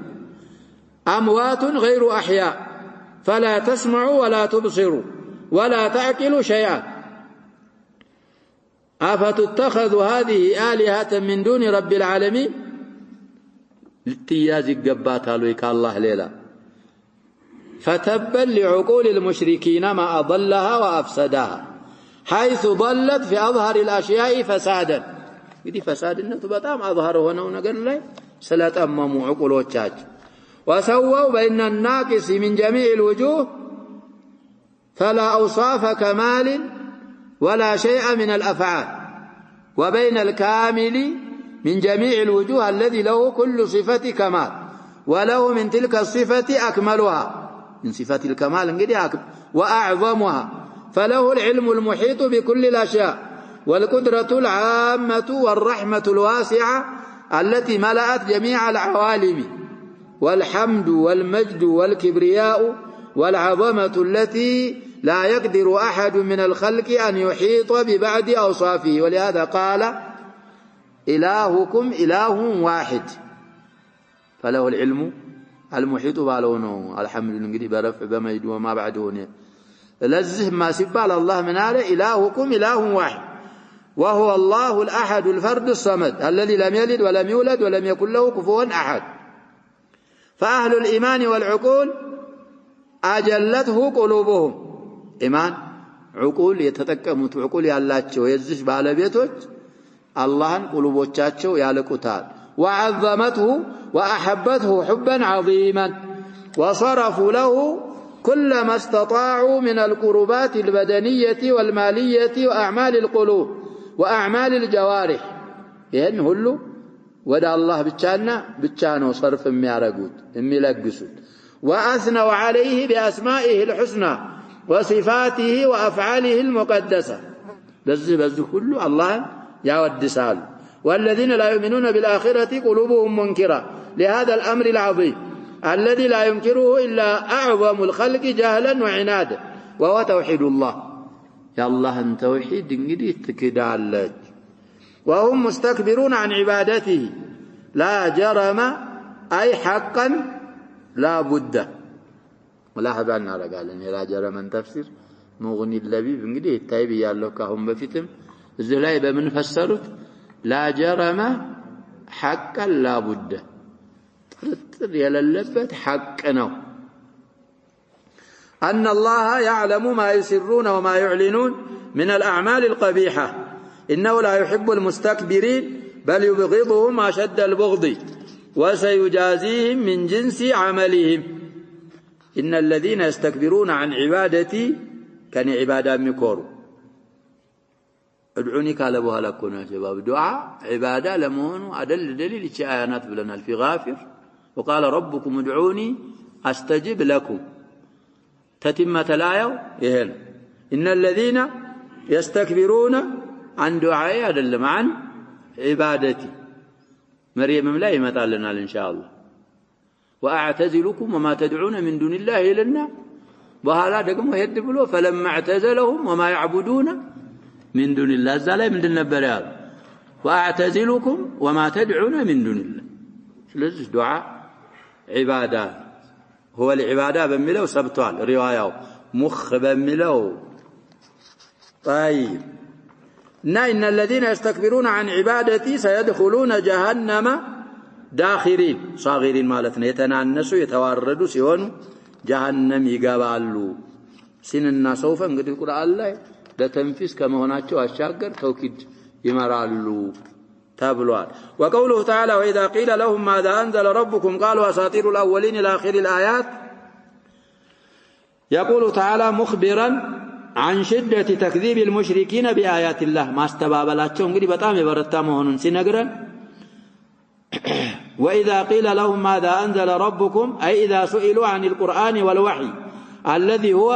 أموات غير أحياء فلا تسمعوا ولا تبصروا ولا تعقلوا شيئا أفتتخذ هذه آلهة من دون رب العالمين للتياز القبات هلوك الله ليلا فتبا لعقول المشركين ما أضلها وأفسدها حيث ضلت في أظهر الأشياء فسادا يدي فساد النتبتام أظهره هنا ونقل لي سلات أمامو عقول وچاج وسووا بين الناقص من جميع الوجوه فلا أوصاف كمال ولا شيء من الأفعال وبين الكامل من جميع الوجوه الذي له كل صفة كمال وله من تلك الصفة أكملها من صفات الكمال وأعظمها فله العلم المحيط بكل الأشياء والقدرة العامة والرحمة الواسعة التي ملأت جميع العوالم، والحمد والمجد والكبرياء والعظمة التي لا يقدر أحد من الخلق أن يحيط ببعد أوصافه. ولهذا قال إلهكم إله واحد فله العلم المحيط بالونه. الحمد لله برفع بمجد وما بعده لزه ما سبال الله من على إلهكم إله واحد وهو الله الأحد الفرد الصمد الذي لم يلد ولم يولد ولم يكن له كفوا أحد. فأهل الإيمان والعقول أجلته قلوبهم إيمان عقول يتتكمت عقول يالاتشو يزش على بيتوች اللهن قلوبوቻቸው ያለቁታል وعظمته وأحبته حبا عظيما وصرفوا له كل ما استطاعوا من القربات البدنية والمالية وأعمال القلوب وأعمال الجوارح ይሄን ሁሉ ወደ አላህ ብቻ ነው صرف የሚያረጉት የሚለግሱት። وأثنوا عليه بأسمائه الحسنى وصفاته وأفعاله المقدسة በዚህ ሁሉ አላህን ያወድሳሉ። والذين لا يؤمنون بالآخرة قلوبهم منكرة لهذا الأمر العظيم الذي لا ينكره إلا أعظم الخلق جهلا وعنادا وهو توحيد الله. يا الله أن توحيد انجدي تكدالك. وهم مستكبرون عن عبادته لا جرم أي حقا لا بد. ولا حبالنا قال لا جرم أن تفسير مغني اللبيب انجدي التايب يالوك هم بفتم الزلاي بمن فسرت لا جرم حقا لا بد يللبت حقنا أن الله يعلم ما يسرون وما يعلنون من الأعمال القبيحة إنه لا يحب المستكبرين بل يبغضهم أشد البغض وسيجازيهم من جنس عملهم. إن الذين يستكبرون عن عبادتي كان عبادة مكورو ادعوني كالبوها لكم يا شباب. دعاء عبادة لمون أدل دليل آيات بلنا في غافر وقال ربكم ادعوني أستجب لكم تتمة الآية يهن إن الذين يستكبرون عن دعائي أدل عن عبادتي. مريم لا يمثالنا إن شاء الله. وأعتزلكم وما تدعون من دون الله لنا وهذا دقم ويد بلو فلما اعتزلهم وما يعبدون من دون الله زالي من دون البريار وأعتزلكم وما تدعون من دون الله. لذلك دعاء عبادة هو العبادة بملو سبتوال رواية مخ بملو. طيب إن الذين يستكبرون عن عبادتي سيدخلون جهنم داخرين صاغرين مالتنا يتنانسوا يتواردوا سيون جهنم يقبالوا سننا سوف نقول القرآن الله لتنفيس كما هناك أشاقر توكيد يمرالوا تابلوان. وقوله تعالى وإذا قيل لهم ماذا أنزل ربكم قالوا أساطير الأولين إلى آخر الآيات. يقول تعالى مخبرا عن شدة تكذيب المشركين بآيات الله ما استبابلاتهم قد بطام يبرتامهن سنقرا. وإذا قيل لهم ماذا أنزل ربكم أي إذا سئلوا عن القرآن والوحي الذي هو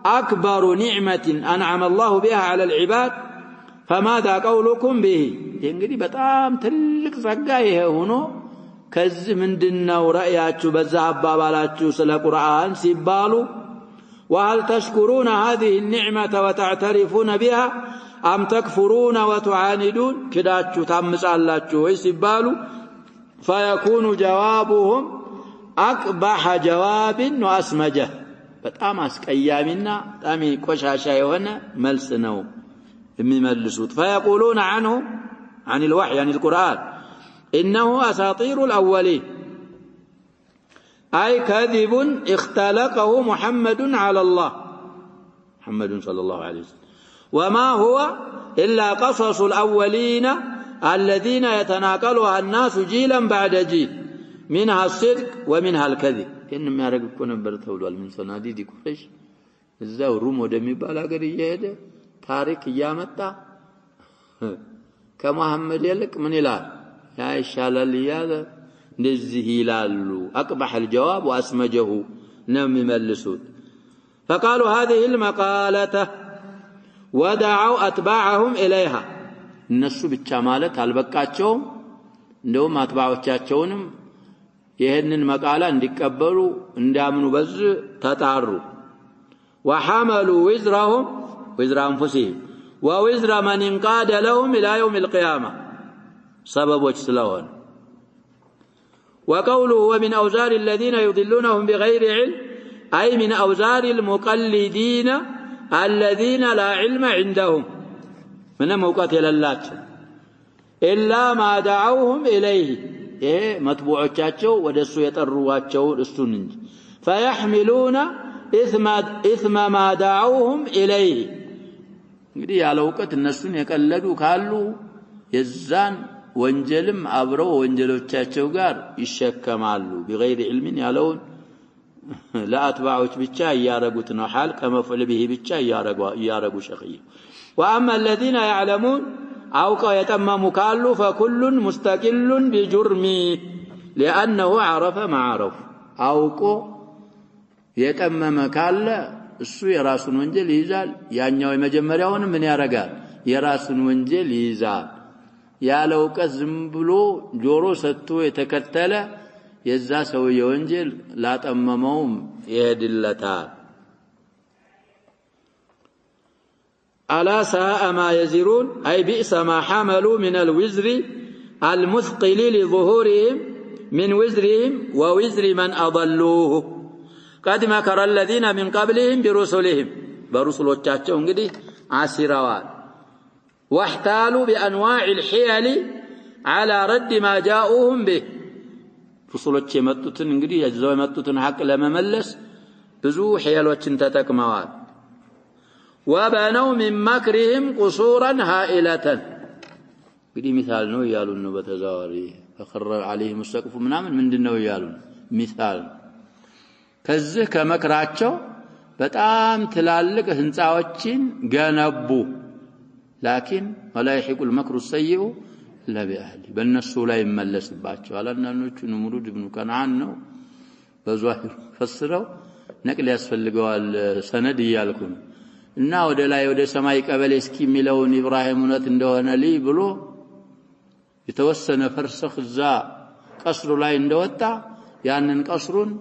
أكبر نعمة أنعم الله بها على العباد فماذا قولكم به. ينقدي بطام تلك زقايه هنا كز من دنا ورأياتشو بزهب بابالاتشو سلا قرآن سيبالو وهل تشكرون هذه النعمة وتعترفون بها أم تكفرون وتعاندون كداتشو تامس اللاتشو ويسيبالو فيكون جوابهم أقبح جواب وأسمجه በጣም አስቀያሚና በጣም ቆሻሻ የሆነ መልስ ነው የሚመልሱት. فيقولون عنه عن الوحي عن القرآن إنه أساطير الأولين أي كذب اختلقه محمد على الله محمد صلى الله عليه وسلم وما هو إلا قصص الأولين الذين يتناقلها الناس جيلا بعد جيل منها الصدق ومنها الكذب. إنما يرقبون برتولوال من صناديد قريش እዛው ሩም ወደሚባል ሀገር እየሄደ ታሪክ እያመጣ ከመሐመድ ይልቅ ምን ይላል ያ ይሻላል እያለ እንደዚህ ይላሉ። أقبح الجواب وأسمجه نم يملسون. فقالوا هذه المقالة ودعوا أتباعهم إليها النسو بالشمالة البكاتشوم እንደውም አጥባዎቻቸውንም ይሄንን መቃላ እንዲቀበሉ እንዲያምኑ በዝ ተጣሩ وحملوا وزرهم وزر انفسهم ووزر من انقاد لهم الى يوم القيامه سببوች ስለሆነ وقوله ومن اوزار الذين يضلونهم بغير علم اي من اوزار المقلدين الذين لا علم عندهم من موقت የሌላቸው إلا ما دعوهم إليه إيه متبوعاتشو ودسو يطرواچو እሱን እንጂ فيحملون إثم ما دعوهم إليه እንግዲህ ያለው ወቀት እነሱን የቀለዱ ካሉ የዛን ወንጀልም አብረው ወንጀሎቻቸው ጋር ይሸከማሉ بغير علم ያለውን ለአጥባዎች ብቻ ያረጉት ነው ሐል ከመፍል به ብቻ ያረጉ ሸኺ واما الذين يعلمون أوقع يتمم كالو فكل مستقل بجرمه لأنه عرف ما عرف أوقع يتمم كالا السو يراسون وانجل يزال يعني يمجمريون من يرقال يراسون وانجل يزال يا لو كزمبلو جورو ستو يتكتل يزا سوي وانجل لا تممهم يهدلتان ألا ساء ما يزرون أي بئس ما حملوا من الوزر المثقل لظهورهم من وزرهم ووزر من أضلوه قد مكر الذين من قبلهم برسلهم برسلوቻቸው እንግዲህ አሲራዋል واحتالوا بأنواع الحيل على رد ما جاءوهم به رسلوች የመጡትን እንግዲህ ያዘው የመጡትን ሐቅ ለመመለስ ብዙ ሒያሎችን ተጠቅመዋል وبنوا من مكرهم قصورا هائلة እንግዲህ مثال ነው ያሉን ነው በተዛዋሪ فخر عليهم السقف ምናምን ምንድነው ያሉን مثال ከዚህ ከመክራቸው በጣም ትላልቅ ህንጻዎችን ገነቡ لكن ولا يحق المكر السيء الا باهله በእነሱ ላይ ይመለስባቸዋል አንዳንዶቹ ነሙሩድ ኢብኑ ከነዓን ነው በዛሂር ፈስረው ነቅል ያስፈልገዋል ሰነድ ይያልኩ እና ወደ ላይ ወደ ሰማይ ቀበሌ እስኪ ሚለውን ኢብራሂም ኡነት እንደሆነ ልይ ብሎ የተወሰነ ፈርሰኽ ዛ ቀስሩ ላይ እንደወጣ ያንን ቀስሩን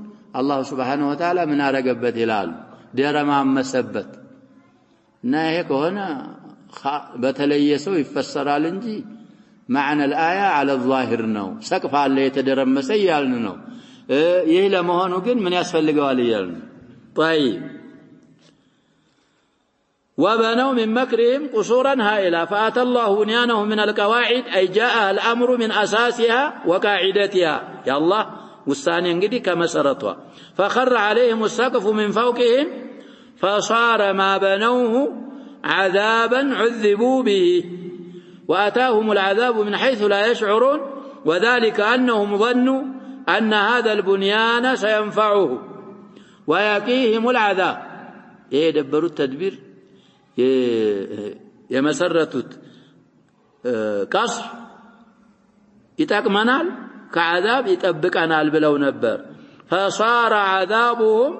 አላህ Subhanahu Wa Ta'ala ምን አረገበት ይላል ደረማመሰበት እና ይሄ ከሆነ በተለየ ሰው ይፈሰራል እንጂ معنى الآية على الظاهر ነው ሰቅፍ አለ የተደረመሰ ይያልን ነው ይሄ ለመሆኑ ግን ምን ያስፈልገዋል ይያልን طيب وبنوا من مكرهم قصورا هائلا فأتى الله بنيانهم من القواعد أي جاء الأمر من أساسها وقاعدتها يا الله والثاني انقدي كمسرتها فخر عليهم السقف من فوقهم فصار ما بنوه عذابا عذبوا به وأتاهم العذاب من حيث لا يشعرون وذلك أنهم ظنوا أن هذا البنيان سينفعه ويقيهم العذاب يدبروا التدبير የመሰረቱት ቀስር ይጠቅመናል ከዓዛብ ይጠብቀናል ብለው ነበር فصار عذابهم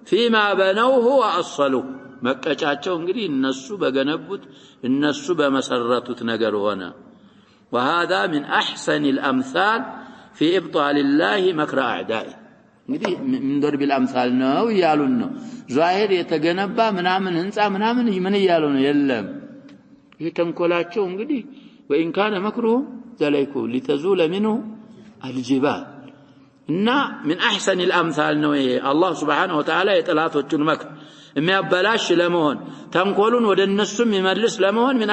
فيما بنوه واصلوا መቀጫቸው እንግዲህ እነሱ በገነቡት እነሱ በመሰረቱት ነገር ሆነ وهذا من احسن الامثال في ابطال الله مكر اعدائه እንግዲህ ምን ضرب الامثال ነው ያሉን ነው ዛሂር የተገነባ ምናምን ህንጻ ምናምን ምን ይያሉ ነው የለም ይሄ ተንኮላቸው እንግዲህ وان كان مكرهم ذلك لتزول منه الجبال እና من احسن الامثال ነው ይሄ አላህ Subhanahu Wa Ta'ala የጠላቶቹን መክር የሚያበላሽ ለመሆን ተንኮሉን ወደ እነሱም ይመልስ ለመሆን ምን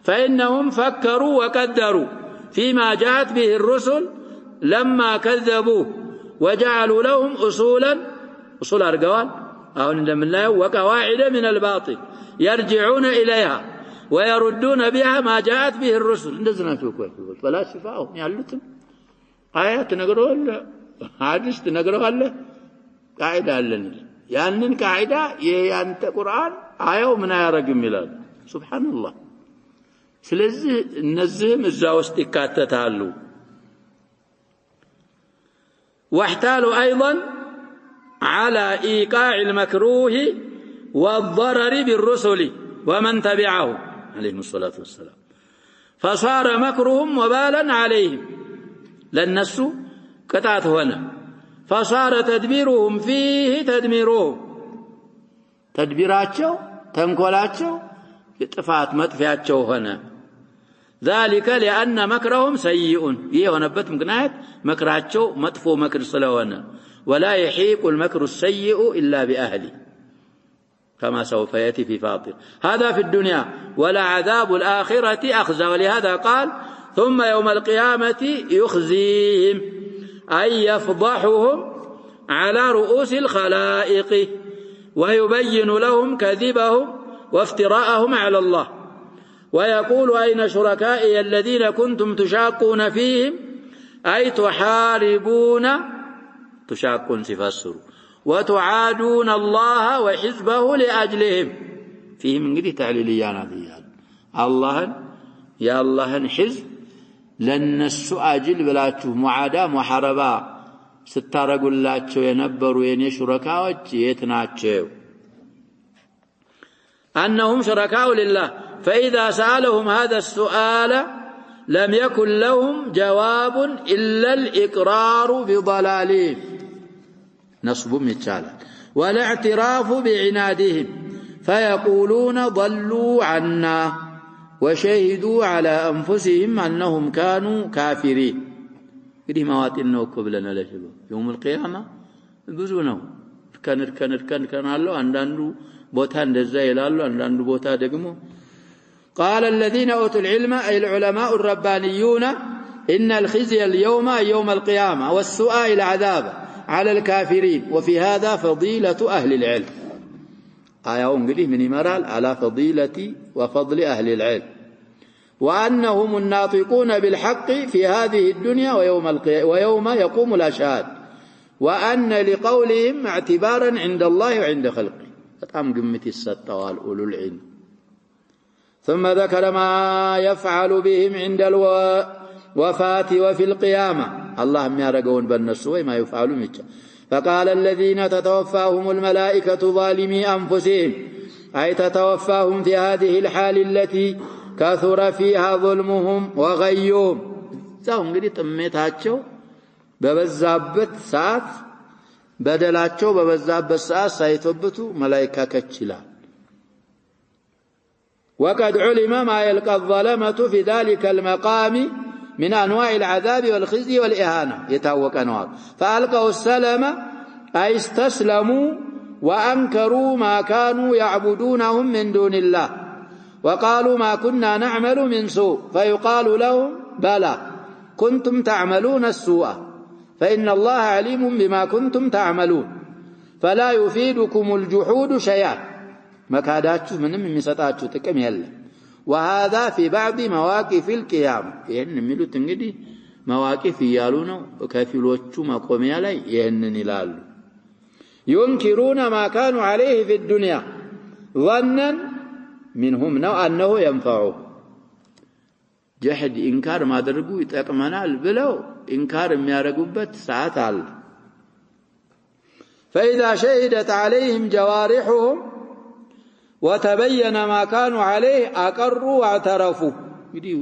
فانهم فكروا وقدروا فيما جاءت به الرسل لما كذبوا وجعلوا لهم اصول ارجوال او እንደምናየው وقواعد من الباطل يرجعون اليها ويردون بها ما جاءت به الرسل እንደዚህ ናቸው እኮ ፈላስፋው ያሉትም አያት ነገረዋል ሐዲስ ነገረዋል ቃዒዳ አለን ያንን ቃዒዳ የያንተ ቁርአን አያው ምን ያረግም ይላል ሱብሃንአላህ ስለዚህ እነዚህም እዛ ውስጥ ይካተታሉ واحتالوا ايضا على ايقاع المكروه والضرر بالرسل ومن تبعه عليهم الصلاة والسلام فصار مكرهم وبالا عليهم للنس قطعت هنا فصار تدبيرهم فيه تدميرهم تدبيراتشو تنكولاتشو ጥፋት መጥፊያቸው ሆነ ذلك لأن مكرهم سيء የሆነበት ምክንያት መክራቸው መጥፎ መክር ስለሆነ ولا يحيق المكر السيء إلا بأهله كما سوف يأتي في فاطر هذا في الدنيا ولا عذاب الآخرة أخزى ولهذا قال ثم يوم القيامة يخزيهم أي يفضحهم على رؤوس الخلائق ويبين لهم كذبهم وافتراءهم على الله ويقول أين شركائي الذين كنتم تشاقون فيهم أي تحاربون تشاقون سفسروا وتعادون الله وحزبه لأجلهم فيهم من قد تعليليان هذه الله يا الله حزب لن السؤاجل بلاتشو معاداة محاربة ستارقوا اللاتشو ينبروا يني شركاء يتناتشو أنهم شركاء لله فإذا سألهم هذا السؤال لم يكن لهم جواب إلا الإقرار بضلالهم نصب متشالا والاعتراف بعنادهم فيقولون ضلوا عنا وشهدوا على أنفسهم أنهم كانوا كافرين قدي مواتنا وكبلنا لشبه يوم القيامة بزونه كان الله عندنا بوتا እንደዛ ይላሉ አንዳንዱ ቦታ ደግሞ قال الذين اوتوا العلم اي العلماء الربانيون ان الخزي اليوم يوم القيامه والسؤال العذاب على الكافرين وفي هذا فضيله اهل العلم اياو እንግዲህ ምን ይመራል على فضيله وفضل اهل العلم وانهم الناطقون بالحق في هذه الدنيا ويوم يقوم الاشهاد وان لقولهم اعتبارا عند الله وعند خلقه بطعم قمتي الستوال أولو العلم ثم ذكر ما يفعل بهم عند الوفاة وفي القيامة اللهم يرقون بالنسوي ما يفعلون مجا فقال الذين تتوفاهم الملائكة ظالمي أنفسهم أي تتوفاهم في هذه الحال التي كثر فيها ظلمهم وغيهم ساهم قريت أميتاتشو ببزابت ساعت بدلاتشو ببزابت ساعت سايتوبتو ملائكة كتشلا وقد علم ما يلقى الظلمة في ذلك المقام من أنواع العذاب والخزي والإهانة يتوقع أنواع فألقوا السلام أي استسلموا وأنكروا ما كانوا يعبدونهم من دون الله وقالوا ما كنا نعمل من سوء فيقال لهم بلى كنتم تعملون السوء فإن الله عليم بما كنتم تعملون فلا يفيدكم الجحود شيئا مكاداتشو منم مسطاتشو تكم يلا وهذا في بعض مواقف القيامة يعني ميلو تنجدي مواقف يالونو وكافلوچو مقوميا لاي يهنن يلالو ينكرون ما كانوا عليه في الدنيا ظنا منهم نو أنه ينفعه جحد إنكار ما درقوا يتقمنال بلو إنكار ميارقوبت ساعات عال فإذا شهدت عليهم جوارحهم وتبين ما كانوا عليه أقروا واعترفوا يدي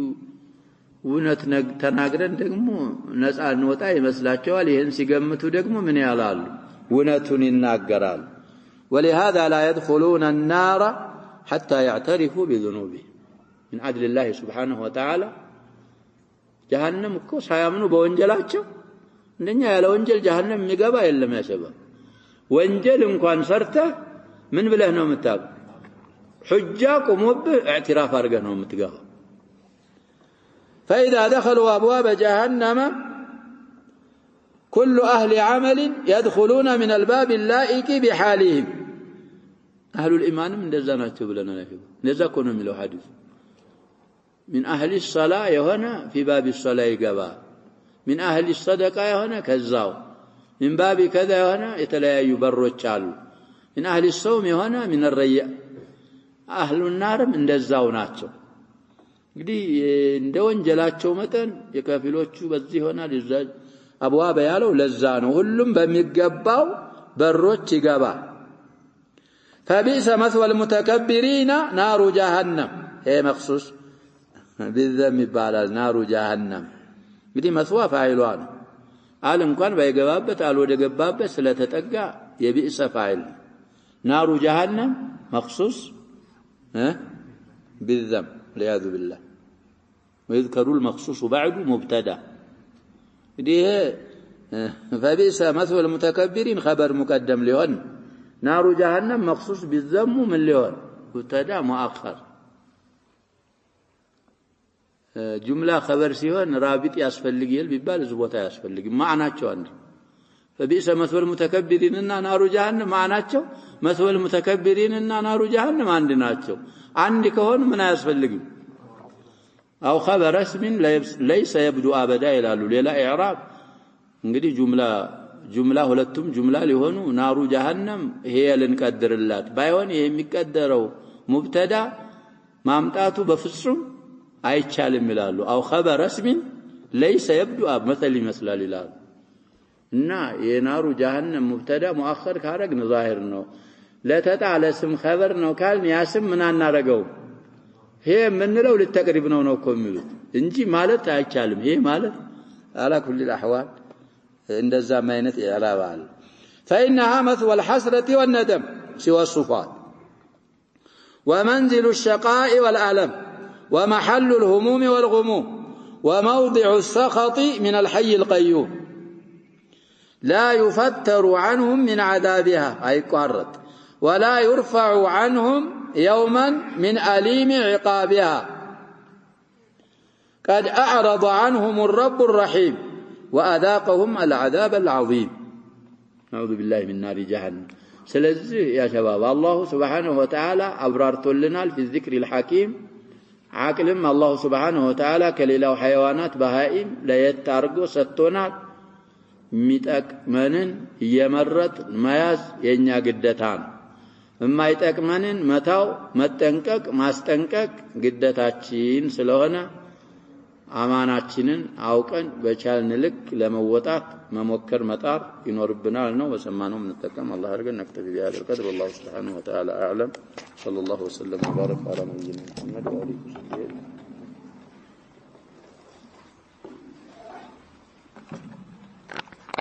ونت تناغرن دغمو نصا نوتا يመስላቸዋል ይሄን ሲገምቱ ደግሞ ምን ያላሉ ونتن يناغرال ولهذا لا يدخلون النار حتى يعترفوا بذنوبهم من عدل الله سبحانه وتعالى جهنم እኮ ሳያምኑ በወንጀላቸው እንደኛ ያለ ወንጀል جهنم የሚገባ የለም ያሰባ ወንጀል እንኳን ሰርተ ምን ብለህ ነው የምታውቅ حجة قموبه اعتراف أرجعهم متجاه فإذا دخلوا أبواب جهنم كل أهل عمل يدخلون من الباب اللائق بحالهم أهل الإيمان من دزنا تبلنا لكم نزكون من الحديث من أهل الصلاة يهنا في باب الصلاة يقبا من أهل الصدقة يهنا كذاو من باب كذا يهنا يتلا يبرو الشال من أهل الصوم يهنا من الرياء أهل النار من دزاوناتشو እንግዲህ እንደ ወንጀላቸው መጠን የካፊሎቹ በዚህ ሆና ለዛጅ አብዋብ ያለው ለዛ ነው ሁሉም በሚገባው በሮች ይገባ فبئس مثوى المتكبرين نار جهنم هي مخصوص بالذم يبالال نار جهنم بدي مثوى فاعلوان قال እንኳን ባይገባበት አልወደገባበት ስለተጠጋ የቢእሰ ፋይል نار جهنم مخصوص بالذم والعياذ بالله ويذكر المخصوص بعد مبتدا دي فبئس مثوى المتكبرين خبر مقدم لهن نار جهنم مخصوص بالذم من لهن مبتدا مؤخر جمله خبر ሲሆን رابط ያስፈልጋል ቢባል ዝቦታ ያስፈልግ ማዕናቸው አንድ فبئس مثوى المتكبرين እና نار جهنم ማዕናቸው مثوى المتكبرين እና نار جهنم አንድ ናቸው አንድ ከሆነ ምን ያስፈልግም أو خبر اسم ليس يبدو أبدا ይላሉ ሌላ ኢዕራብ እንግዲህ ጁምላ ሁለቱም ጁምላ ሊሆኑ ናሩ ጀሃነም ይሄ ልንቀድርላት ባይሆን ይሄ የሚቀደረው ሙብተዳ ማምጣቱ በፍጹም አይቻልም ይላሉ أو خبر اسم ليس يبدو مثل ይመስላል ይላሉ እና የናሩ ጀሃነም ሙብተዳ ሙአኸር ካረግን ዛሂር ነው ለተጣለ ስም خبر ነው ካልን ያ ስም ምን አናረገው ይሄ ምንለው ለተቅሪብ ነው እኮ የሚሉት እንጂ ማለት አይቻልም ይሄ ማለት على كل الاحوال እንደዛ ማይነት ያላባል فإنها مثوى الحسرة والندم سوى الصفات ومنزل الشقاء والألم ومحل الهموم والغموم وموضع السخط من الحي القيوم لا يفتر عنهم من عذابها أي قرط ولا يرفع عنهم يوما من أليم عقابها قد أعرض عنهم الرب الرحيم وأذاقهم العذاب العظيم نعوذ بالله من نار جهنم سلزي يا شباب الله سبحانه وتعالى أبررت لنا في الذكر الحكيم عاقلم الله سبحانه وتعالى كليلة وحيوانات بهائم لا يتارقوا ستونات ميتأكمنن يمرت مياز ينيا قدتان اما يتأكمنن متاو متنكك ماستنكك قدتاتشين سلوهنا አማናችንን አውቀን በቻልን ልክ ለመወጣት መሞከር መጣር ይኖርብናል ነው በሰማነው እንጠቀም አላህ አድርገን ነክተብ ቢያል ቀድር والله سبحانه وتعالى اعلم صلى الله وسلم وبارك على نبينا محمد وعلى اله وصحبه